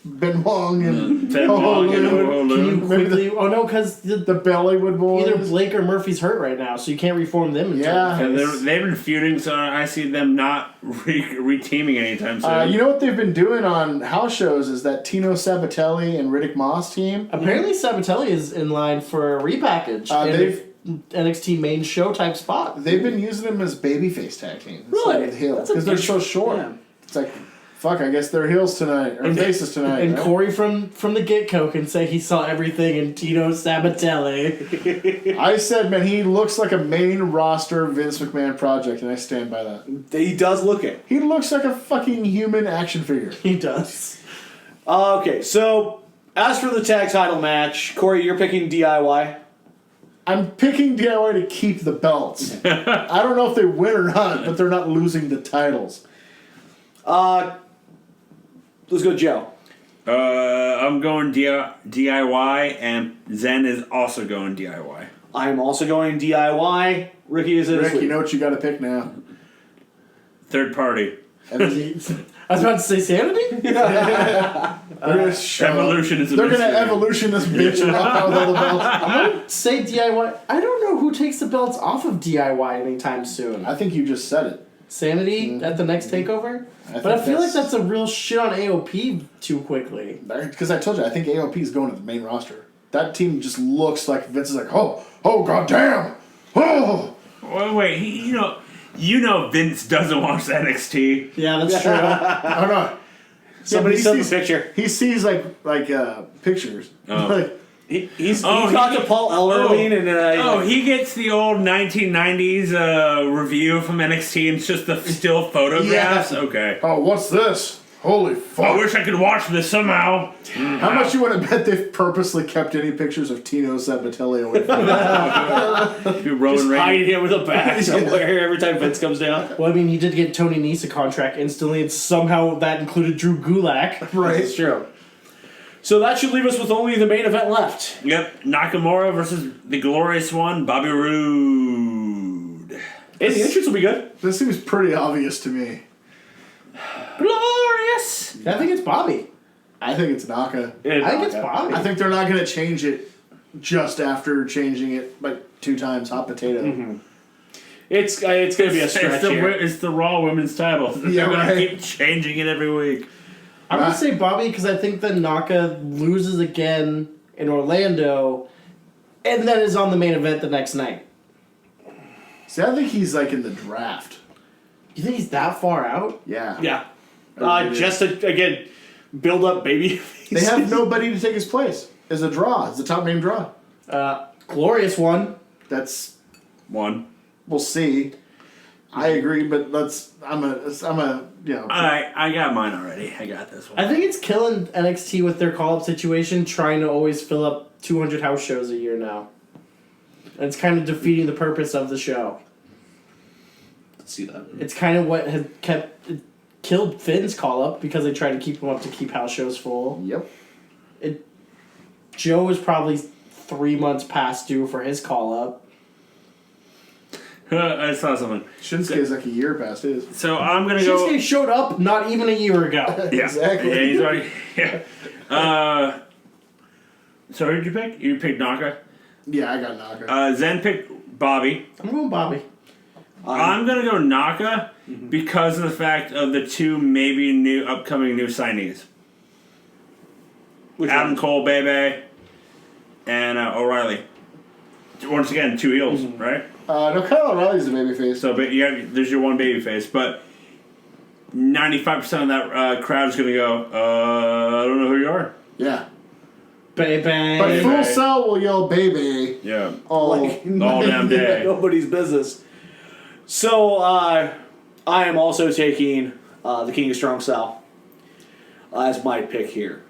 Ben Wong and Ben Ho Ho Wong and Lun. Ho Ho Can you Lun. Maybe quickly? Oh no, because the Bollywood boys. either Blake or Murphy's hurt right now, so you can't reform them. Yeah. And they've been feuding, so I see them not re-teaming anytime soon. You know what they've been doing on house shows is that Tino Sabatelli and Riddick Moss team. Apparently, Sabatelli is in line for a repackage. They've- NXT main show type spot. They've been using them as babyface tag team. Really? Because That's a they're good- so short. Yeah. It's like, fuck, I guess they're heels tonight. Or faces tonight. And right? Corey from the get-go can say he saw everything in Tino Sabatelli. I said, man, he looks like a main roster Vince McMahon project, and I stand by that. He does look it. He looks like a fucking human action figure. He does. Okay, so as for the tag title match, Corey, you're picking DIY. I'm picking DIY to keep the belts. I don't know if they win or not, but they're not losing the titles. Let's go, Joe. I'm going DIY, and Zen is also going DIY. I am also going DIY. Ricky is in. Rick, you know what you got to pick now. Third party. I was about to say sanity? They're gonna show up. Evolution is a They're gonna mystery. evolution this bitch and walk out with all the belts. I'm going to say DIY. I don't know who takes the belts off of DIY anytime soon. I think you just said it. Sanity at the next takeover? But I feel like that's a real shit on AOP too quickly. Because I told you, I think AOP is going to the main roster. That team just looks like Vince is like, oh, goddamn, oh. Wait, you know Vince doesn't watch NXT. Yeah, that's true. I don't know. Somebody he sent the sees- picture. He sees like pictures. Oh. Like, He Oh, talked he- to Paul Ellerbein and He gets the old 1990s review from NXT and it's just the still photographs? Yeah. Okay. oh, what's this? Holy fuck! I wish I could watch this somehow. How much you want to bet they've purposely kept any pictures of Tino Sabatelli away from them? Roman just Reigns. hiding it with a bag somewhere every time Vince comes down. Well, I mean, he did get Tony Nese a contract instantly, and somehow that included Drew Gulak. It's true. So that should leave us with only the main event left. Yep, Nakamura versus the glorious one, Bobby Roode. Hey, the entrance will be good. This seems pretty obvious to me. Glorious. I think it's Bobby. I think it's Naka. I think it's Bobby. I think they're not going to change it just after changing it like 2 times hot potato. Mm-hmm. It's going to be a stretch here. It's the Raw Women's title. They're Yeah, going right. to keep changing it every week. I'm going to say Bobby because I think that Naka loses again in Orlando and then is on the main event the next night. See, I think he's like in the draft. You think he's that far out? Yeah. Yeah. really Just to, again, build up baby. They have nobody to take his place. It's a draw. It's the top name draw. Glorious one. That's One. we'll see. I agree, but I'm a I got mine already. I got this one. I think it's killing NXT with their call-up situation, trying to always fill up 200 house shows a year now. And it's kind of defeating the purpose of the show. Let's see that. It's kind of what had killed Finn's call-up because they tried to keep him up to keep house shows full. Yep. Joe is probably 3 months past due for his call-up. I saw something. Shinsuke is like a year past his. So I'm going to go... Shinsuke showed up not even a year ago. Yeah. Exactly. Yeah, he's already... Yeah. So who did you pick? You picked Naka. Yeah, I got Naka. Zen picked Bobby. I'm going Bobby. I'm going to go Naka because of the fact of the 2 maybe upcoming new signees. Which Adam one? Cole, Bebe, and O'Reilly. Once again, 2 heels, right? No, Kyle O'Reilly's a babyface. So, but there's your one baby face, but 95% of that crowd is going to go, I don't know who you are. Yeah. Baby. But Full Baby. Cell will yell baby Yeah. all damn day. Nobody's business. So, I am also taking the King of Strong Style as my pick here.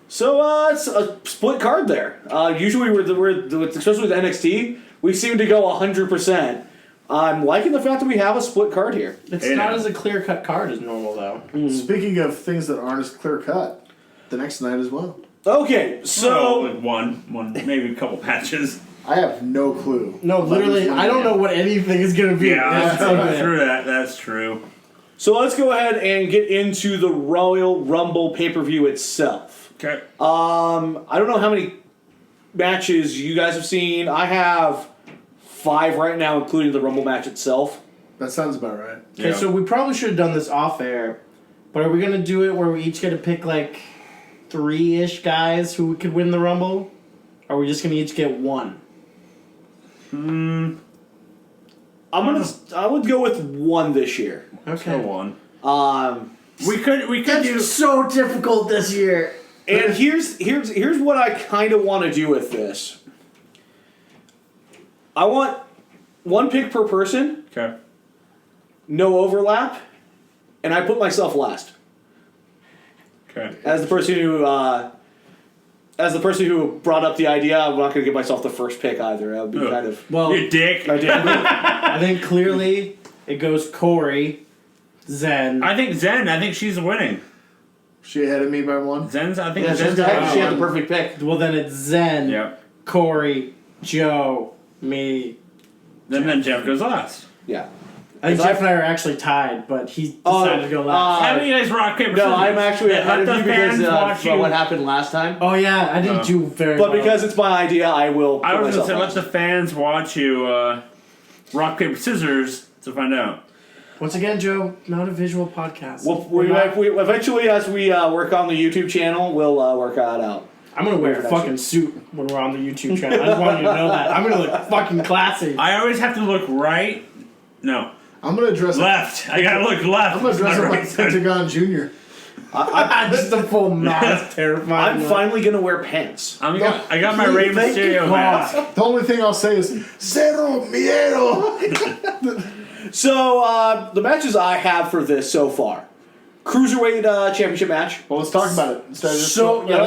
So, it's a split card there. Usually, especially with NXT, we seem to go 100%. I'm liking the fact that we have a split card here. It's Hey, not now. as a clear-cut card as normal, though. Speaking of things that aren't as clear cut, the next night as well. Okay, so like one, maybe a couple patches. I have no clue. No, literally, I don't know what anything is going to be. Yeah, It's so that's good. true. That's true. So let's go ahead and get into the Royal Rumble pay-per-view itself. Okay. I don't know how many matches you guys have seen. I have 5 right now, including the Rumble match itself. That sounds about right. Okay, so we probably should have done this off air, but are we going to do it where we each get to pick like 3-ish guys who could win the Rumble? Or are we just going to each get 1? I would go with 1 this year. So one. We could do. so difficult this year. And here's what I kind of want to do with this. I want 1 pick per person, Okay. no overlap, and I put myself last Okay. as the person who brought up the idea. I'm not going to give myself the first pick either. That would be Ugh. kind of Well, You dick. I did. I think clearly it goes Corey, Zen. I think Zen. I think she's winning. She ahead of me by 1. Zen's. I think Yeah, Zen's. she had the perfect pick. Well, then it's Zen, Yeah. Corey, Joe, me. Then Jeff goes last. Yeah. I think Jeff and I are actually tied, but he decided to go last. How many guys rock, paper, scissors? No, I'm actually ahead of you because watch of what happened last time. Oh yeah, I didn't do very But well. because it's my idea, I will. I was put going to say, myself let the fans watch you rock, paper, scissors to find out. Once again, Joe, not a visual podcast. Well, we eventually, as we work on the YouTube channel, we'll work that out. I'm gonna wear a fucking suit when we're on the YouTube channel. I just want you to know that. I'm gonna look fucking classy. I always have to look right. No. I'm gonna dress Left. I gotta look left. I'm gonna dress up like Pentagon Jr. Just a full mask, terrifying. I'm finally gonna wear pants. I got my Rey Thank you, Mysterio God. mask. The only thing I'll say is Cero Miedo. So the matches I have for this so far: Cruiserweight Championship match. Well, let's talk about it instead of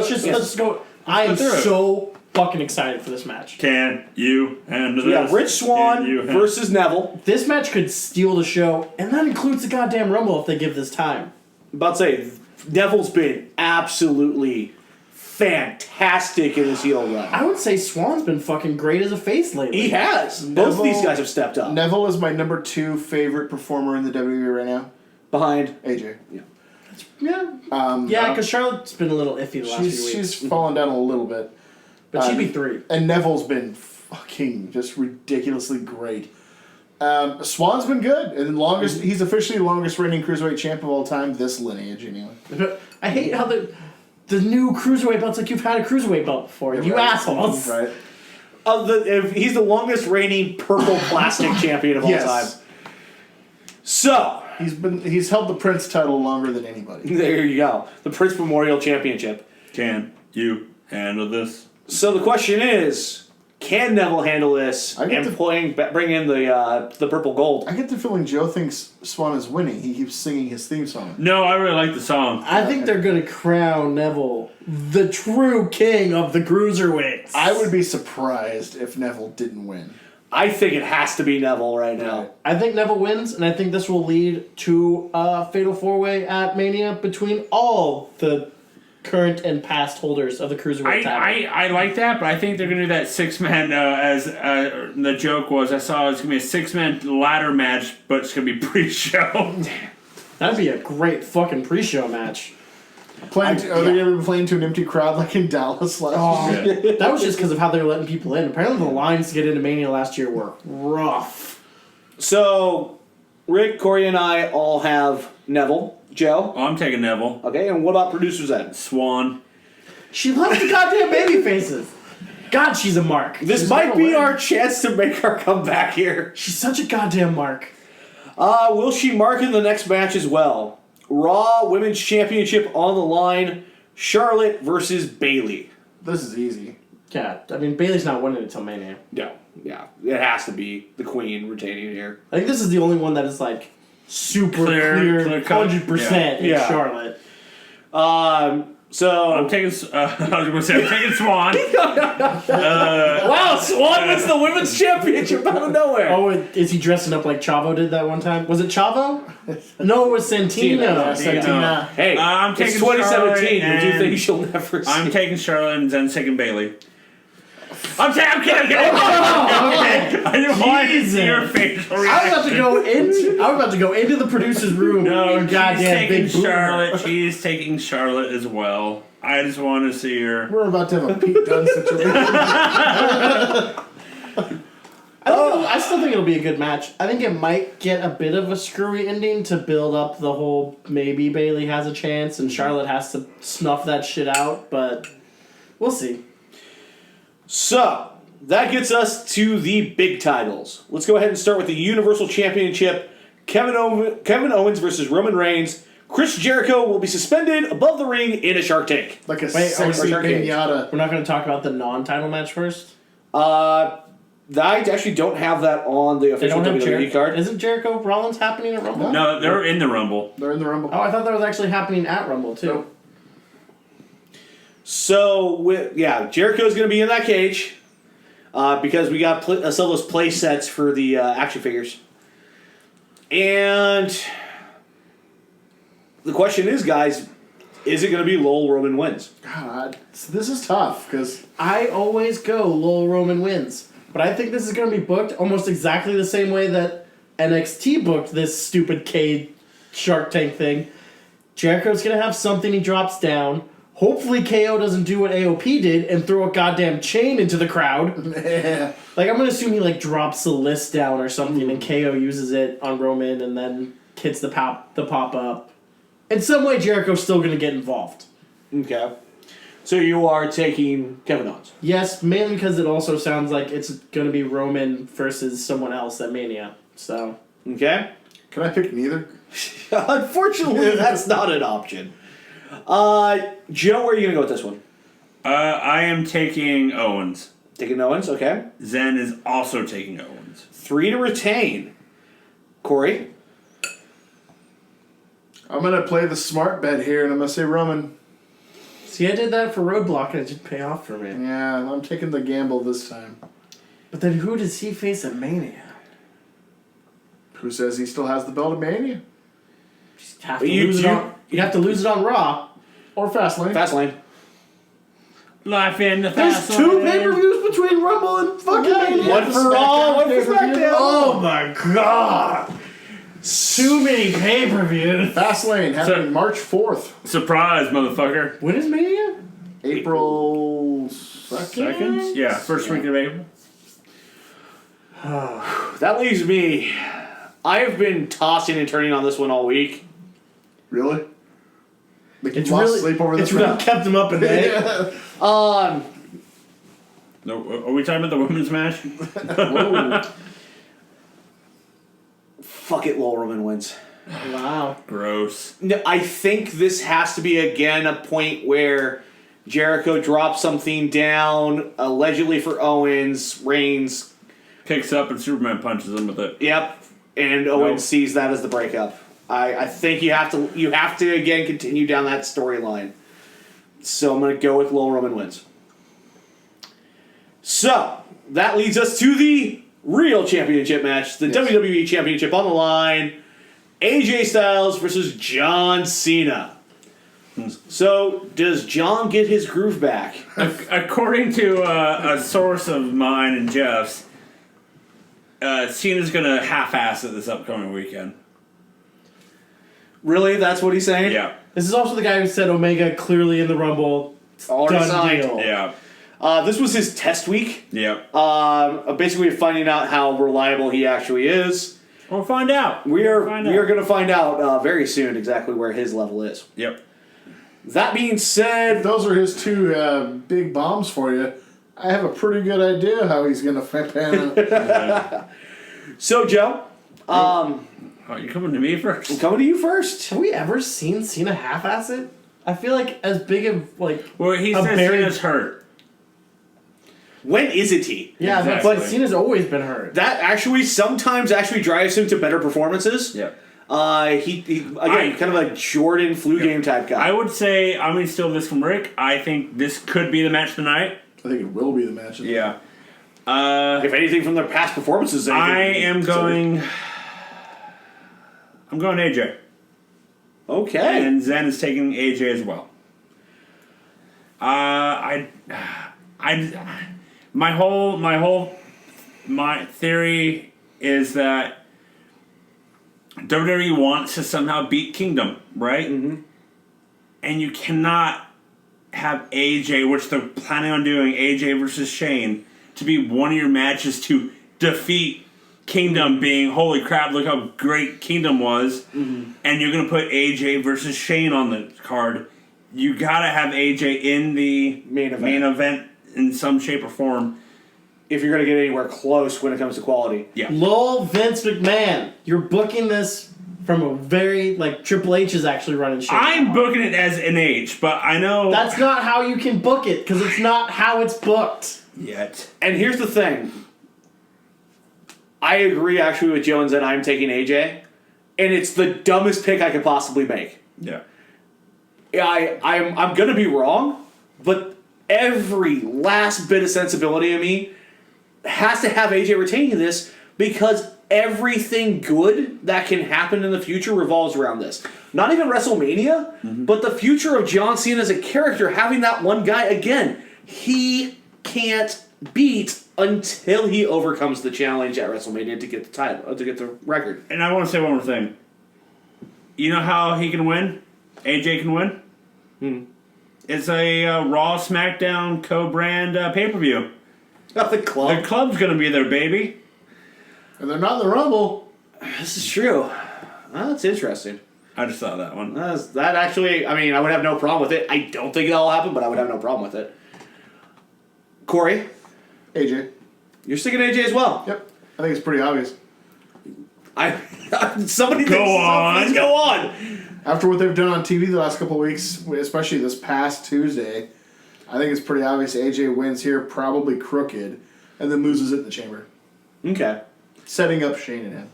just Let's go. I am through it. so fucking excited for this match. Can you handle Yeah, this? Rich Swan Can you handle- versus Neville. This match could steal the show, and that includes the goddamn Rumble if they give this time. About to say, Neville's been absolutely fantastic in his heel run. I would say Swan's been fucking great as a face lately. He has. Both of these guys have stepped up. Neville is my number 2 favorite performer in the WWE right now. Behind. AJ. Yeah, because Charlotte's been a little iffy the last few weeks. She's fallen down a little bit. But she'd be 3. And Neville's been fucking just ridiculously great. Swan's been good, and he's officially the longest reigning cruiserweight champ of all time. This lineage, anyway. I hate how the new cruiserweight belt's like you've had a cruiserweight belt before. You assholes. Right. He's the longest reigning purple plastic champion of all time. So He's held the Prince title longer than anybody. there you go, the Prince Memorial Championship. Can you handle this? So the question is, can Neville handle this I get and bring in the purple gold? I get the feeling Joe thinks Swan is winning. He keeps singing his theme song. No, I really like the song. I think they're gonna crown Neville the true king of the cruiserweights. I would be surprised if Neville didn't win. I think it has to be Neville right now. I think Neville wins, and I think this will lead to a fatal 4-way at Mania between all the current and past holders of the cruiserweight title. I like that, but I think they're going to do that 6-man, as the joke was. I saw it's going to be a 6-man ladder match, but it's going to be pre-show. That'd be a great fucking pre-show match. Are they going to be playing to an empty crowd like in Dallas last year? That was just because of how they were letting people in. Apparently the lines to get into Mania last year were rough. So, Rick, Corey, and I all have Neville. Joe? Oh, I'm taking Neville. Okay, and what about producer's end? Swan. She loves the goddamn baby faces. God, she's a mark. This might be our chance to make our comeback here. She's such a goddamn mark. Will she mark in the next match as well? Raw Women's Championship on the line. Charlotte versus Bayley. This is easy. Yeah, I mean, Bayley's not winning until Mania. No, yeah. It has to be the Queen retaining here. I think this is the only one that is, like, super clear cut. 100% in Yeah. Charlotte. So I'm taking. I was going to say I'm taking Swan. wow, Swan wins the Women's Championship out of nowhere. Oh, is he dressing up like Chavo did that one time? Was it Chavo? No, it was Santino. Santina. Hey, I'm it's taking 2017. Would you Charlotte think she'll never see? I'm taking Charlotte and then taking Bailey. I'm kidding. I didn't want to see your facial reaction. I was about to go into the producer's room. No, and she's goddamn taking big boomer. Charlotte. She's taking Charlotte as well. I just want to see her. We're about to have a Pete Dunne situation. I still think it'll be a good match. I think it might get a bit of a screwy ending to build up the whole maybe Bayley has a chance and Charlotte has to snuff that shit out, but we'll see. So, that gets us to the big titles. Let's go ahead and start with the Universal Championship. Kevin Owens versus Roman Reigns. Chris Jericho will be suspended above the ring in a Shark Tank. Like a Wait, sexy Shark Cage. pinata. We're not going to talk about the non-title match first? I actually don't have that on the They official don't have WWE Jericho. card. Isn't Jericho Rollins happening at Rumble? No, they're in the Rumble. They're in the Rumble. Oh, I thought that was actually happening at Rumble, too. Nope. So, Jericho's going to be in that cage because we got some of those play sets for the action figures. And the question is, guys, is it going to be Lowell Roman wins? God, this is tough because I always go Lowell Roman wins. But I think this is going to be booked almost exactly the same way that NXT booked this stupid Shark Tank thing. Jericho's going to have something he drops down. Hopefully KO doesn't do what AOP did and throw a goddamn chain into the crowd. Yeah. Like, I'm going to assume he, like, drops the list down or something and KO uses it on Roman and then hits the pop-up. In some way, Jericho's still going to get involved. Okay. So you are taking Kevin Owens. Yes, mainly because it also sounds like it's going to be Roman versus someone else at Mania. So, Okay. Can I pick neither? Unfortunately, that's not an option. Joe, where are you going to go with this one? I am taking Owens. Taking Owens, okay. Zen is also taking Owens. 3 to retain. Corey? I'm going to play the smart bet here, and I'm going to say Roman. see, I did that for Roadblock and it didn't pay off for me. Yeah, I'm taking the gamble this time. But then who does he face at Mania? Who says he still has the belt of Mania? You'd have to lose it on Raw. Or Fastlane. Fastlane. Life in the There's fast 2 lane. pay-per-views between Rumble and fucking Mania. One for Raw, one for SmackDown. Oh my god. Too many pay-per-views. Fastlane happening March 4th. Surprise, motherfucker. When is Mania? April 2nd? Yeah, first week of April. That leaves me. I have been tossing and turning on this one all week. Really? Like It's you lost really, sleep over it's this really one? kept him up at night. Yeah. No, are we talking about the women's match? Whoa. Fuck it, Lowell Roman wins. Wow. Gross. No, I think this has to be, again, a point where Jericho drops something down, allegedly for Owens, Reigns. Picks up and Superman punches him with it. Yep. And Owens Nope. sees that as the breakup. I think you have to again continue down that storyline. So I'm gonna go with Lowell Roman wins. So that leads us to the real championship match, the WWE Championship on the line. AJ Styles versus John Cena. So does John get his groove back? According to a source of mine and Jeff's, Cena's gonna half-ass it this upcoming weekend. Really? That's what he's saying? Yeah. This is also the guy who said Omega clearly in the Rumble. Already Done signed. deal. Yeah. This was his test week. Yeah. Basically finding out how reliable he actually is. We'll find out. We are going to find out very soon exactly where his level is. Yep. That being said, Those are his 2 big bombs for you. I have a pretty good idea how he's going to pan out. so Joe, Oh, you're coming to me first? I'm coming to you first. Have we ever seen Cena half-ass it? I feel like as big of, like... Well, he A says very- Cena's hurt. When isn't he? Yeah, Exactly. but Cena's always been hurt. That actually sometimes drives him to better performances. Yep. He again, kind of a Jordan flu game type guy. I would say, I'm going to steal this from Rick. I think this could be the match tonight. I think it will be the match. Yeah. If anything from their past performances, I am going AJ. Okay. And Zen is taking AJ as well. My theory is that WWE wants to somehow beat Kingdom, right? Mm-hmm. And you cannot have AJ, which they're planning on doing, AJ versus Shane, to be one of your matches to defeat Kingdom, being, holy crap, look how great Kingdom was. Mm-hmm. And you're going to put AJ versus Shane on the card. You got to have AJ in the main event in some shape or form. If you're going to get anywhere close when it comes to quality. Yeah. Lol, Vince McMahon, you're booking this from a very, like, Triple H is actually running shit. I'm booking it as an H, but I know... That's not how you can book it, because it's not how it's booked. Yet. And here's the thing. I agree actually with Jones that I'm taking AJ. And it's the dumbest pick I could possibly make. Yeah. I'm going to be wrong, but every last bit of sensibility in me has to have AJ retaining this because everything good that can happen in the future revolves around this. Not even WrestleMania, but the future of John Cena as a character, having that one guy, again, he can't beat until he overcomes the challenge at WrestleMania to get the title, to get the record. And I want to say one more thing. You know how he can win? AJ can win? It's a Raw SmackDown co-brand pay-per-view. The club. The club's going to be there, baby. And they're not in the Rumble. This is true. That's interesting. I just thought of that one. That actually, I mean, I would have no problem with it. I don't think it'll happen, but I would have no problem with it. Corey, AJ. you're sticking AJ as well. Yep. I think it's pretty obvious. Somebody Go on. Let's go on. After what they've done on TV the last couple of weeks, especially this past Tuesday, I think it's pretty obvious AJ wins here, probably crooked, and then loses it in the chamber. Okay. Setting up Shane and him.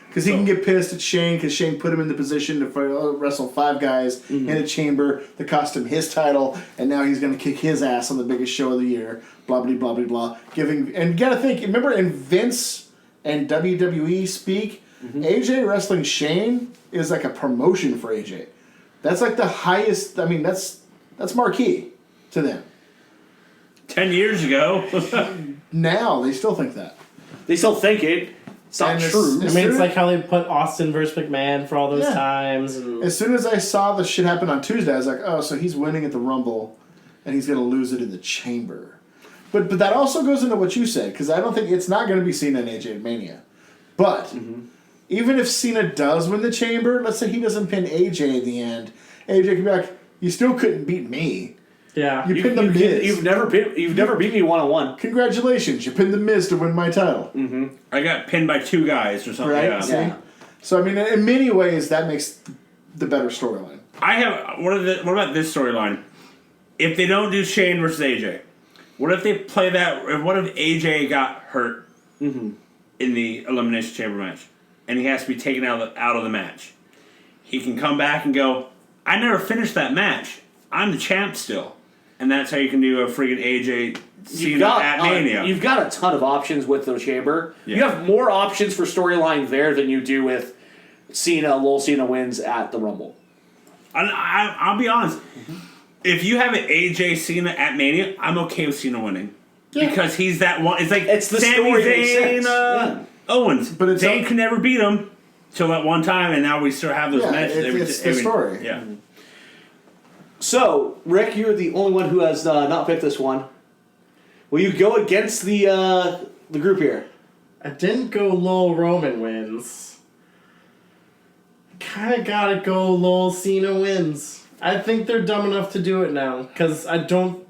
Because he can get pissed at Shane because Shane put him in the position to wrestle 5 guys in a chamber that cost him his title, and now he's going to kick his ass on the biggest show of the year. Blah, blah, blah, blah, blah. And you got to think, remember in Vince and WWE speak, AJ wrestling Shane is like a promotion for AJ. That's like the highest, I mean, that's marquee to them. 10 years ago. Now, they still think that. They still think it. It's not And true. I mean, it's like how they put Austin versus McMahon for all those times. And As soon as I saw the shit happen on Tuesday, I was like, oh, so he's winning at the Rumble, and he's going to lose it in the chamber. But that also goes into what you said, because I don't think it's not going to be Cena and AJ at Mania. But even if Cena does win the chamber, let's say he doesn't pin AJ at the end, AJ can be like, you still couldn't beat me. yeah. You pinned the Miz. You've never beat me 1-on-1. Congratulations, you pinned the Miz to win my title. I got pinned by 2 guys or something. Right? Yeah. See? Yeah. So, I mean, in many ways, that makes the better storyline. I have. What about this storyline? If they don't do Shane versus AJ, what if they play that? What if AJ got hurt in the Elimination Chamber match, and he has to be taken out of the match? He can come back and go, I never finished that match. I'm the champ still. And that's how you can do a freaking AJ Cena at Mania. You've got a ton of options with the chamber. Yeah. You have more options for storyline there than you do with Cena. Lil Cena wins at the Rumble. I'll be honest. If you have an AJ Cena at Mania, I'm okay with Cena winning. Yeah. Because he's that one. It's like It's the Sami story makes Zayn, sense. Yeah. Owens. But it's Zayn all- could never beat him till that one time, and now we still have those Yeah, matches. it's the story. Yeah. So, Rick, you're the only one who has not picked this one. Will you go against the group here? I didn't go Lowell Roman wins. Kind of gotta go Lowell Cena wins. I think they're dumb enough to do it now, because I don't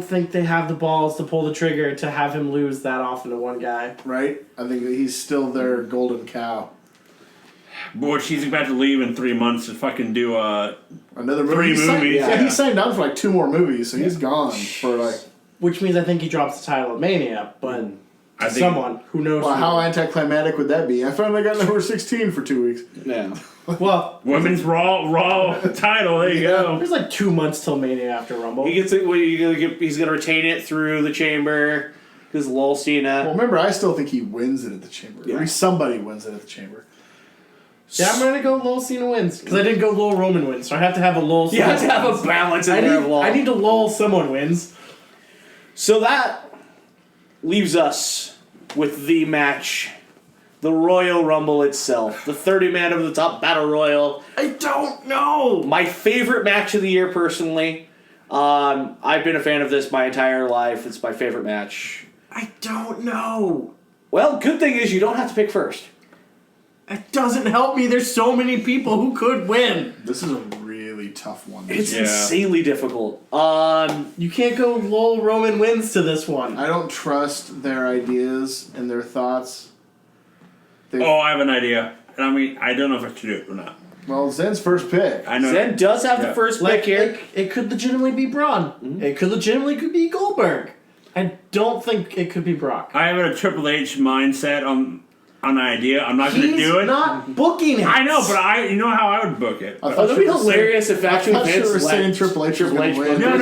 think they have the balls to pull the trigger to have him lose that often to one guy. Right? I think that he's still their golden cow. Boy, she's about to leave in 3 months to fucking do Another movie. 3 He signed- movies. Yeah, he signed on for like 2 more movies, so he's gone for like. Which means I think he drops the title at Mania, but I think someone who knows. Well, who- how anticlimactic would that be? I finally got number 16 for 2 weeks. Yeah. well, Women's Raw title. There you go. there's like 2 months till Mania after Rumble. He gets it. He's gonna retain it through the chamber because Lil Cena. Well, remember, I still think he wins it at the chamber. Yeah. Or somebody wins it at the chamber. Yeah, I'm gonna go Lowell Cena wins because I didn't go Lowell Roman wins, so I have to have a Lowell. You have to have wins. a balance in I there need, of Lowell. I need to Lowell someone wins. So that leaves us with the match, the Royal Rumble itself, the 30-man over the top battle royal. I don't know. My favorite match of the year, personally. I've been a fan of this my entire life. It's my favorite match. I don't know. Well, good thing is you don't have to pick first. It doesn't help me. There's so many people who could win. This is a really tough one. It's Yeah. insanely difficult. You can't go Lowell Roman wins to this one. I don't trust their ideas and their thoughts. Oh, I have an idea. And I mean, I don't know if I should do it or not. Well, Zen's first pick. I know. Zen does have the Yeah. first pick here. It could legitimately be Braun. It could legitimately be Goldberg. I don't think it could be Brock. I have a Triple H mindset on an idea. I'm not going to He's do it. not booking it. I know, but you know how I would book it. I Oh, thought that'd be you were hilarious if I actually thought you Vince were let saying Triple H was gonna win. No.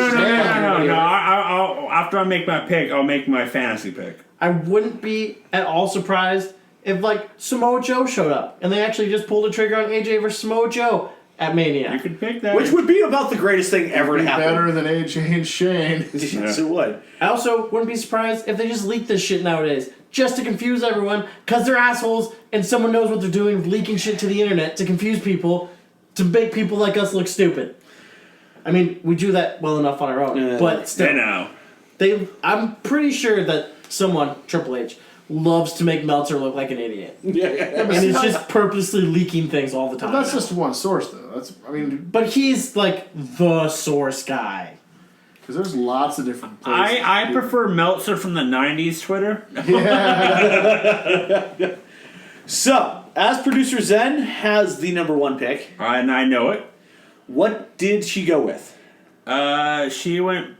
Yeah. I'll, after I make my pick, I'll make my fantasy pick. I wouldn't be at all surprised if like Samoa Joe showed up and they actually just pulled the trigger on AJ versus Samoa Joe. at Mania. You could pick that. Which would be about the greatest thing ever to Be happen. better than AJ and Shane. Yes, it would. I also wouldn't be surprised if they just leak this shit nowadays, just to confuse everyone, because they're assholes, and someone knows what they're doing with leaking shit to the internet to confuse people, to make people like us look stupid. I mean, we do that well enough on our own, but still. know. I'm pretty sure that someone, Triple H, loves to make Meltzer look like an idiot. Yeah. And it's just purposely leaking things all the time. That's just one source, though. But he's like the source guy. Because there's lots of different places. I prefer Meltzer from the 90s Twitter. So, as producer Zen has the number 1 pick, And I know it. what did she go with? She went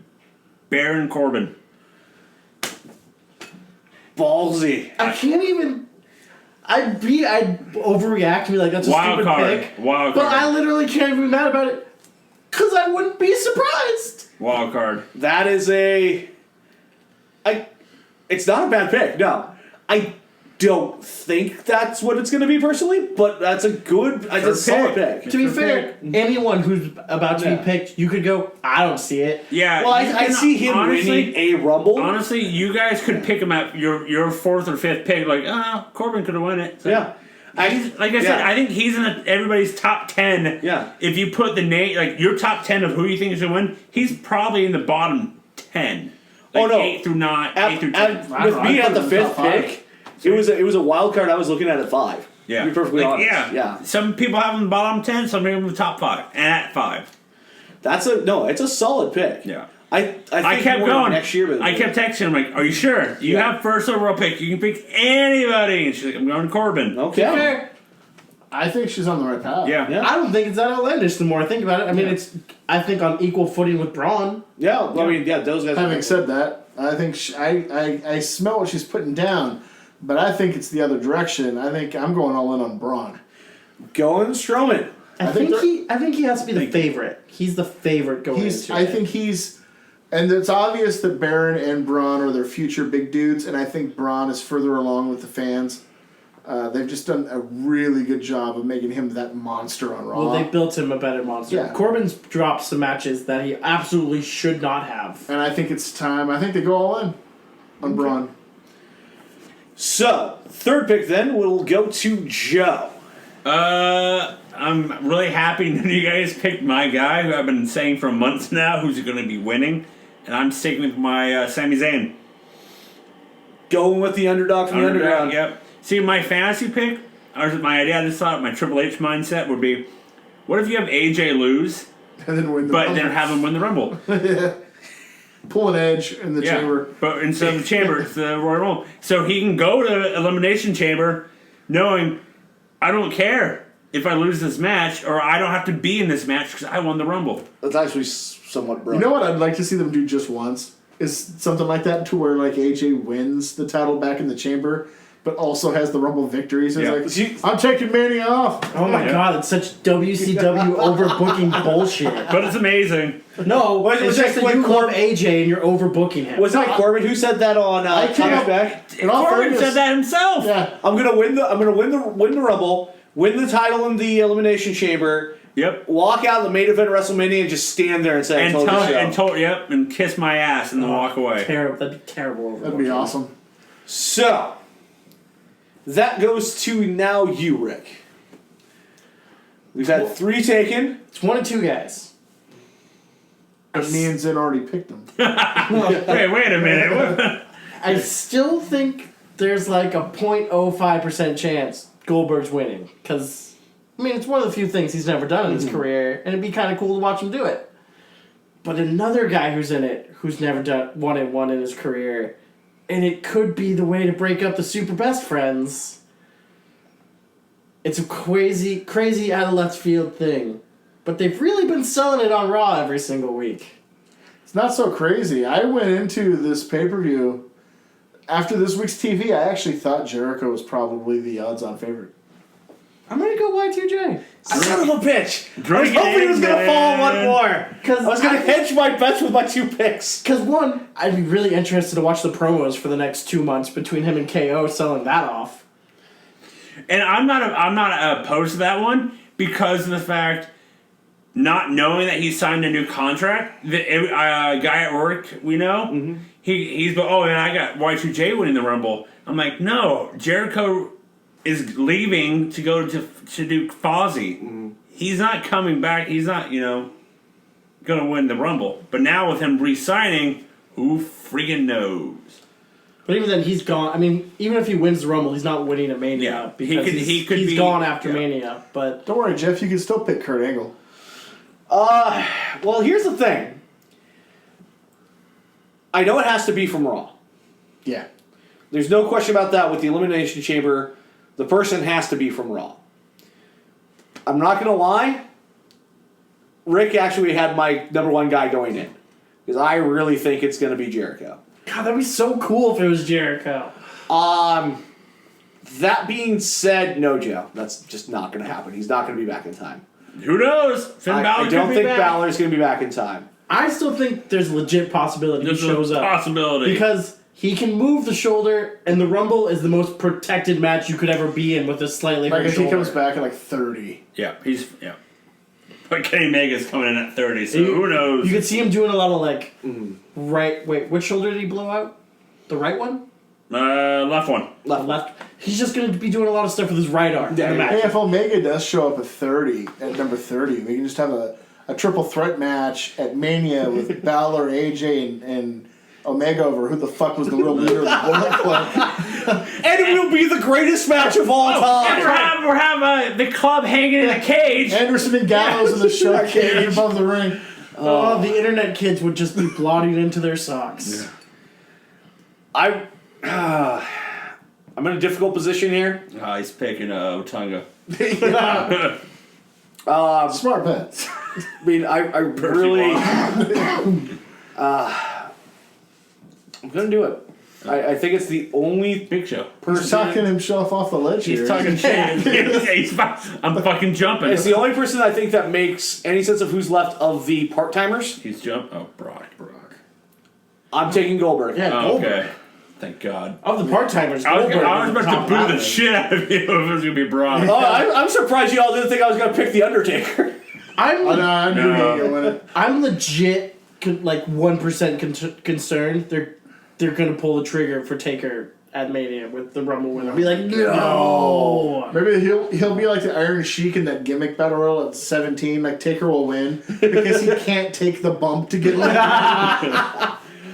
Baron Corbin. Ballsy. I can't even. I'd overreact and be like, that's a Wild stupid card. pick. Wild But card. I literally can't even be mad about it. Because I wouldn't be surprised. Wild card. That is it's not a bad pick, no. I don't think that's what it's going to be personally, but that's a solid pick. To be fair, anyone who's about to Yeah. be picked, you could go, I don't see it. Yeah. Well, you I can- see him winning a Rumble. Honestly, you guys could pick him at your 4th or 5th pick. Like, Corbin could have won it. So Yeah. like I said, I think he's in everybody's top 10. Yeah. If you put the name, like your top 10 of who you think is going to win, he's probably in the bottom 10. Like Oh, no. 8 through 9, 8 through 10. With me at the put him in 5th top 5. pick, it was a wild card I was looking at 5. Yeah. To be perfectly Like, honest. yeah. Some people have him in the bottom 10, some have him in the top 5. And at 5. It's a solid pick. Yeah. I think I kept more going. next year, but I kept texting him, like, are you sure? You have first overall pick. You can pick anybody. And she's like, I'm going Corbin. Okay. To be fair, I think she's on the right path. Yeah. Yeah. I don't think it's that outlandish the more I think about it. I mean, it's, I think, on equal footing with Braun. Yeah, well, I mean, those guys. Having said that, I think I smell what she's putting down, but I think it's the other direction. I think I'm going all in on Braun. Going Strowman. I think he has to be the favorite. He's the favorite going into it. And it's obvious that Baron and Braun are their future big dudes, and I think Braun is further along with the fans. They've just done a really good job of making him that monster on Raw. Well, they built him a better monster. Yeah. Corbin's dropped some matches that he absolutely should not have. And I think it's time. I think they go all in on Braun. So, 3rd pick then will go to Joe. I'm really happy none of you guys picked my guy, who I've been saying for months now, who's going to be winning. And I'm sticking with my Sami Zayn. Going with the underdog from the underground. Yep. See, my fantasy pick, or my idea, I just thought my Triple H mindset would be, what if you have AJ lose, And then win the but Rumble. then have him win the Rumble? Pull an edge in the chamber. But instead of the chamber, it's the Royal Rumble. So he can go to Elimination Chamber knowing, I don't care if I lose this match, or I don't have to be in this match because I won the Rumble. That's actually somewhat You brilliant. know what I'd like to see them do just once? Is something like that, to where like AJ wins the title back in the chamber, but also has the Rumble victory. So Yeah. he's like, I'm taking Manny off. Oh my god, it's such WCW overbooking bullshit. But it's amazing. No, Was it's that just that what you love AJ and you're overbooking him. Was that Corbin who said that on I came Comeback up- Back? In all Corbin fairness- said that himself. Yeah. I'm gonna win the Rumble, win the title in the Elimination Chamber, Yep. walk out of the main event of WrestleMania and just stand there and say, I told you so. and kiss my ass and then walk away. Terrible. That'd be terrible. That'd be awesome. So, that goes to now you, Rick. We've had 3 taken. It's 1 of 2 guys. But me and Zen already picked him. Hey, wait a minute. I still think there's like a 0.05% chance Goldberg's winning. Because, I mean, it's one of the few things he's never done in his career, and it'd be kind of cool to watch him do it. But another guy who's in it, who's never done one in his career, and it could be the way to break up the super best friends. It's a crazy out of left field thing. But they've really been selling it on Raw every single week. It's not so crazy. I went into this pay-per-view after this week's TV. I actually thought Jericho was probably the odds-on favorite. I'm gonna go Y2J. Son of a bitch! I was Drink it hoping he was in, gonna fall man. one more. Because I was gonna hedge my bets with my 2 picks. Because one, I'd be really interested to watch the promos for the next 2 months between him and KO selling that off. And I'm not opposed to that one because of the fact not knowing that he signed a new contract. The guy at work we know, he's and I got Y2J winning the Rumble. I'm like, no, Jericho is leaving to go to do Fozzy. He's not coming back. He's not, going to win the Rumble. But now with him re-signing, who friggin' knows? But even then, he's gone. I mean, even if he wins the Rumble, he's not winning at Mania. Yeah, because he's be gone after Mania. But Don't worry, Jeff. You can still pick Kurt Angle. Well, here's the thing. I know it has to be from Raw. Yeah. There's no question about that with the Elimination Chamber. The person has to be from Raw. I'm not going to lie. Rick actually had my number one guy going in. Because I really think it's going to be Jericho. God, that'd be so cool if it was Jericho. That being said, no, Joe. That's just not going to happen. He's not going to be back in time. Who knows? I don't think Balor's going to be back in time. I still think there's legit possibility he shows up. Possibility. Because he can move the shoulder, and the Rumble is the most protected match you could ever be in with a slightly hurt Like if shoulder. he comes back at like 30. Yeah, But Kenny Omega's coming in at 30, so who knows? You could see him doing a lot of Wait, which shoulder did he blow out? The right one? Left one. Left. He's just going to be doing a lot of stuff with his right arm. Yeah, in the match. Hey, if Omega does show up at number 30, we can just have a triple threat match at Mania with Balor, AJ, and Omega over who the fuck was the real leader of the Bullet Club. And it will be the greatest match of all time. We're having the club hanging in a cage. Anderson and Gallows in the shark cage above the ring. Oh, the internet kids would just be blotting into their socks. Yeah. I'm in a difficult position here. He's picking Otunga. Smart bet. I mean, I really... I'm going to do it. I think it's the only Big Show. He's talking himself off the ledge here. He's talking shit. I'm fucking jumping. It's the only person I think that makes any sense of who's left of the part-timers. He's jumping. Oh, Brock. I'm taking Goldberg. Yeah, Oh, Goldberg. okay. Thank God. Of the part-timers, I was Goldberg is about to boo the shit out of you if it was going to be Brock. Oh, I'm surprised you all didn't think I was going to pick The Undertaker. I'm legit, 1% concerned they're going to pull the trigger for Taker at Mania with the Rumble winner. Be like, no. Maybe he'll be like the Iron Sheik in that gimmick battle royal at 17. Like Taker will win because he can't take the bump to get in.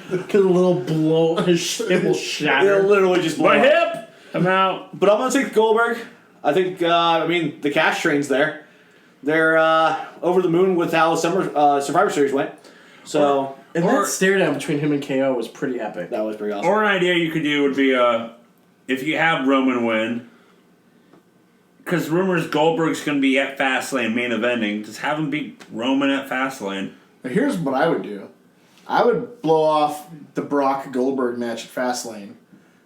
Because a little blow, his hip will shatter. It'll literally just blow My up. hip! I'm out. But I'm going to take Goldberg. I think, the cash train's there. They're over the moon with how Survivor Series went. So... And that stare down between him and KO was pretty epic. That was pretty awesome. Or an idea you could do would be, if you have Roman win, because rumors Goldberg's going to be at Fastlane main eventing, just have him beat Roman at Fastlane. Now here's what I would do. I would blow off the Brock Goldberg match at Fastlane.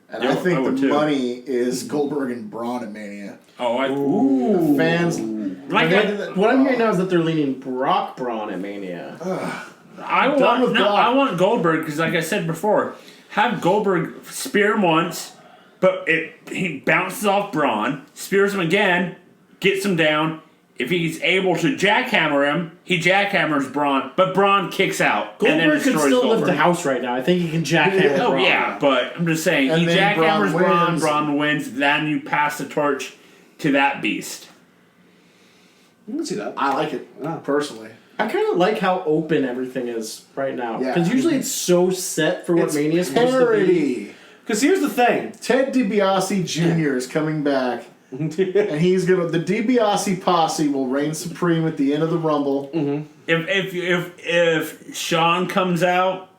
And Yeah, I think I would the too. money is Goldberg and Braun at Mania. Oh, The fans... What I'm hearing now is that they're leaning Brock Braun at Mania. I want Goldberg because, like I said before, have Goldberg spear him once, but he bounces off Braun, spears him again, gets him down. If he's able to jackhammer him, he jackhammers Braun, but Braun kicks out. and then Goldberg could destroys still Goldberg. lift the house right now. I think he can jackhammer Oh Braun. yeah, but I'm just saying And he then jackhammers Braun Braun wins. wins, then you pass the torch to that beast. You can see that. I like it, personally. I kind of like how open everything is right now. Yeah. Because usually it's so set for what It's Mania's supposed to be. parody. Because here's the thing. Ted DiBiase Jr. is coming back. And he's gonna. The DiBiase posse will reign supreme at the end of the Rumble. If Sean comes out,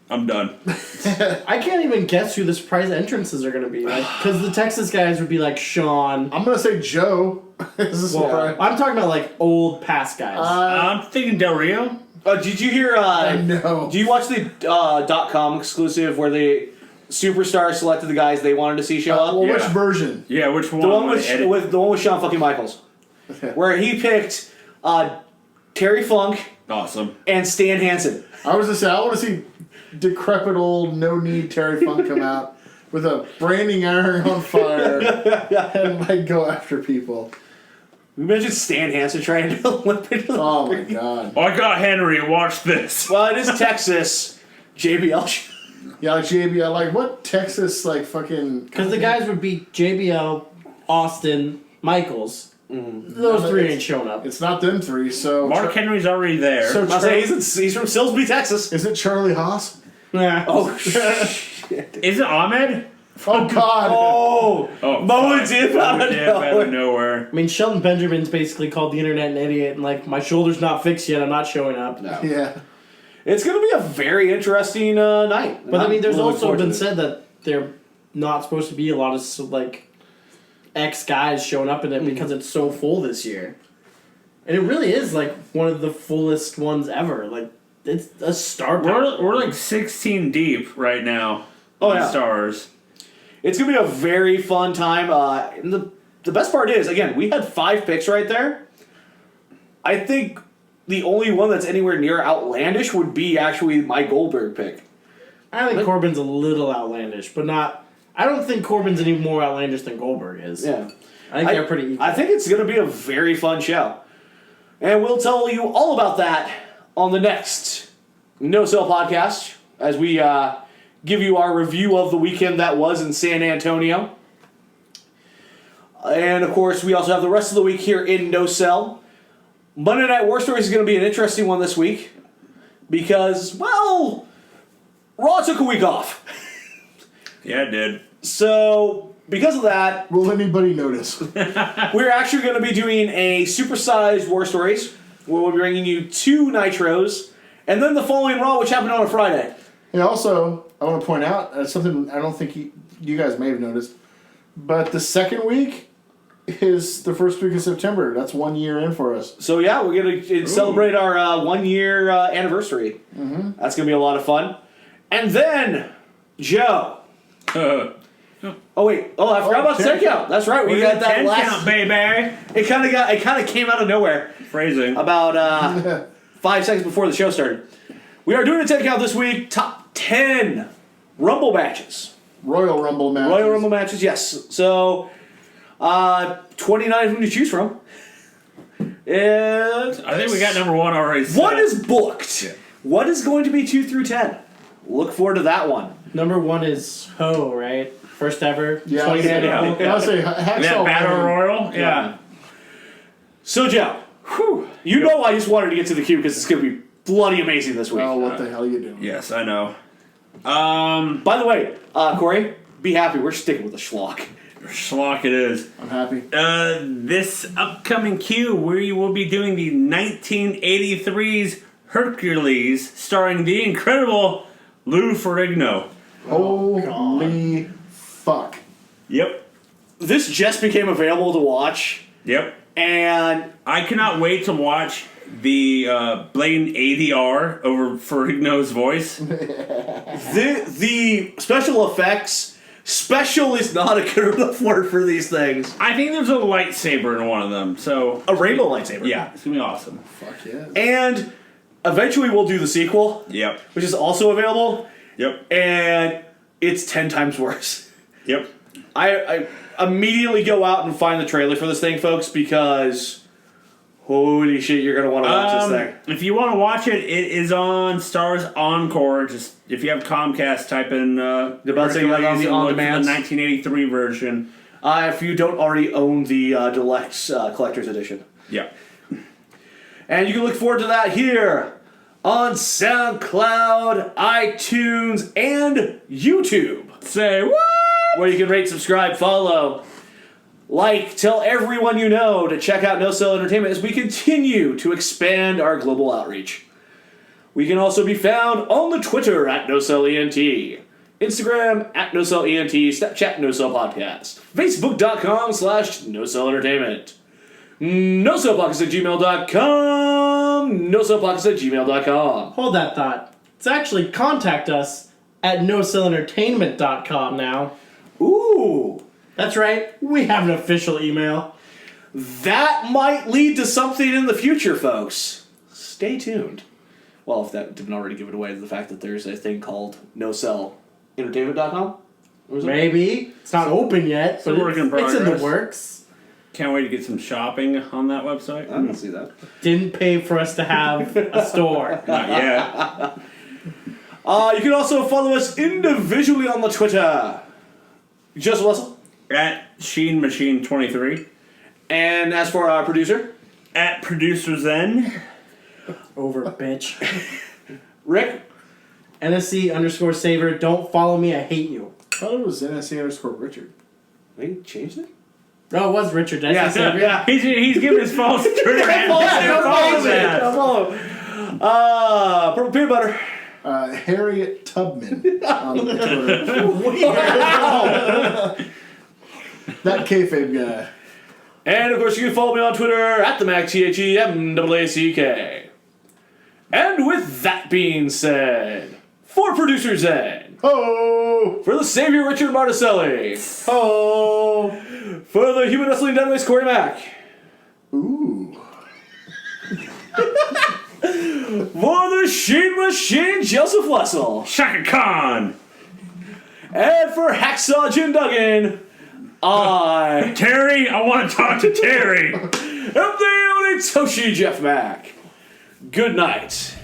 I'm done. I can't even guess who the surprise entrances are going to be. Because the Texas guys would be like Sean. I'm gonna say Joe. Is a Well, surprise. I'm talking about like old past guys. I'm thinking Del Rio. Did you hear? I know. Do you watch the .com exclusive where the superstars selected the guys they wanted to see show up? Well, Yeah. which version? Yeah, which one? The one Edit? with Shawn fucking Michaels, where he picked Terry Funk Awesome. and Stan Hansen. I was gonna say I want to see decrepit old no need Terry Funk come out with a branding iron on fire and like go after people. Imagine Stan Hansen trying to limp into the Oh my god. Oh, I got Henry. Watch this. Well, it is Texas. JBL. Yeah, like JBL, like what Texas, like fucking. Because the guys would be JBL, Austin, Michaels. Those three ain't showing up. It's not them three, so. Mark Henry's already there. So I'll say he's from Silsbee, Texas. Is it Charlie Haas? Yeah. Oh, shit. Is it Ahmed? Oh god. Oh, Mo dip out of out of nowhere. I mean, Shelton Benjamin's basically called the internet an idiot and like, my shoulder's not fixed yet, I'm not showing up. No. Yeah. It's going to be a very interesting night. But I mean, there's I'm looking also forward to been it. said that they're not supposed to be a lot of like ex guys showing up in it because it's so full this year, and it really is like one of the fullest ones ever. Like it's a star power. We're like 16 deep right now. Oh, on yeah. Stars. It's going to be a very fun time. And the best part is, again, we had 5 picks right there. I think the only one that's anywhere near outlandish would be actually my Goldberg pick. I think Corbin's a little outlandish, but not. I don't think Corbin's any more outlandish than Goldberg is. Yeah. I think they're pretty equal. I think it's going to be a very fun show. And we'll tell you all about that on the next No Sell podcast as we give you our review of the weekend that was in San Antonio. And, of course, we also have the rest of the week here in No Sell. Monday Night War Stories is going to be an interesting one this week because, well, Raw took a week off. Yeah, it did. So, because of that, Will anybody notice? we're actually going to be doing a supersized War Stories where we'll be bringing you 2 Nitros and then the following Raw, which happened on a Friday. And also, I want to point out something I don't think you guys may have noticed, but the second week is the first week of September. That's 1 year in for us. So, yeah, we're going to celebrate our 1 year anniversary. Mm-hmm. That's going to be a lot of fun. And then, Joe. Oh, wait. Oh, I forgot about 10 Takeout. That's right. We got that 10 last. count, baby. It kind of came out of nowhere. Phrasing. About 5 seconds before the show started. We are doing a Takeout this week. Top 10 Rumble matches. Royal Rumble matches. Royal Rumble matches, yes. So, 29 of them to choose from. And I think we got number 1 already set. one is booked. Yeah. What is going to be 2 through 10? Look forward to that one. Number 1 is Ho, right? First ever. Yeah, 20 yeah. minute. I'll say Hacksaw That Battle Ridge. Royal? Yeah. So, Joe, you know I just wanted to get to the queue because it's going to be bloody amazing this week. Oh, what the hell are you doing? Yes, I know. By the way, Corey, be happy. We're sticking with the schlock. Schlock it is. I'm happy. This upcoming queue, we will be doing the 1983's Hercules, starring the incredible Lou Ferrigno. Holy fuck. Yep. This just became available to watch, Yep. and I cannot wait to watch the blatant ADR over Ferrigno's voice. the special effects. Special is not a good enough word for these things. I think there's a lightsaber in one of them, so A rainbow lightsaber. yeah, it's gonna be awesome. Fuck yeah. And eventually we'll do the sequel, Yep. which is also available, Yep. and it's 10 times worse. Yep. I immediately go out and find the trailer for this thing, folks, because holy shit, you're going to want to watch this thing. If you want to watch it, it is on Stars Encore. Just if you have Comcast, type in about saying like on the Hercules and look for on-demand? the 1983 version. If you don't already own the Deluxe Collector's Edition. Yep. And you can look forward to that here on SoundCloud, iTunes, and YouTube, Say what? where you can rate, subscribe, follow, like, tell everyone you know to check out No Sell Entertainment as we continue to expand our global outreach. We can also be found on the Twitter at NoSellENT, Instagram at NoSellENT, Snapchat NoSell Podcast, Facebook.com/NoSellEntertainment, NoSellPodcast@gmail.com, NoSellPodcast@gmail.com. Hold that thought. It's actually contact us at nosellentertainment.com now. Ooh, That's right. We have an official email. that might lead to something in the future, folks. Stay tuned. Well, if that didn't already give it away, the fact that there's a thing called NoSellEntertainment.com? Or is it? Maybe. It's not open yet, It's a but work in it's in the progress. works. Can't wait to get some shopping on that website. I don't see that. Didn't pay for us to have a store. Not yet. You can also follow us individually on the Twitter. Just Russell. At Sheen Machine 23. And as for our producer, At Producer Zen. Over, bitch. Rick. NSC_Saver. Don't follow me. I hate you. I thought it was NSC_Richard. They changed it? Oh, it was Richard. Did I say Saver? Yeah. He's giving his false Twitter handle. Purple Peanut Butter. Harriet Tubman on Twitter. That kayfabe guy. And of course, you can follow me on Twitter at the MacTheMAACK. And with that being said, for producer Zen, Oh, for the savior Richard Marticelli, oh, for the human wrestling database Corey Mack, ooh. for the Sheen Machine Joseph Wessel, Shaka Khan. and for Hacksaw Jim Duggan, I Terry, I want to talk to Terry. am the only Toshi Jeff Mack. Good night.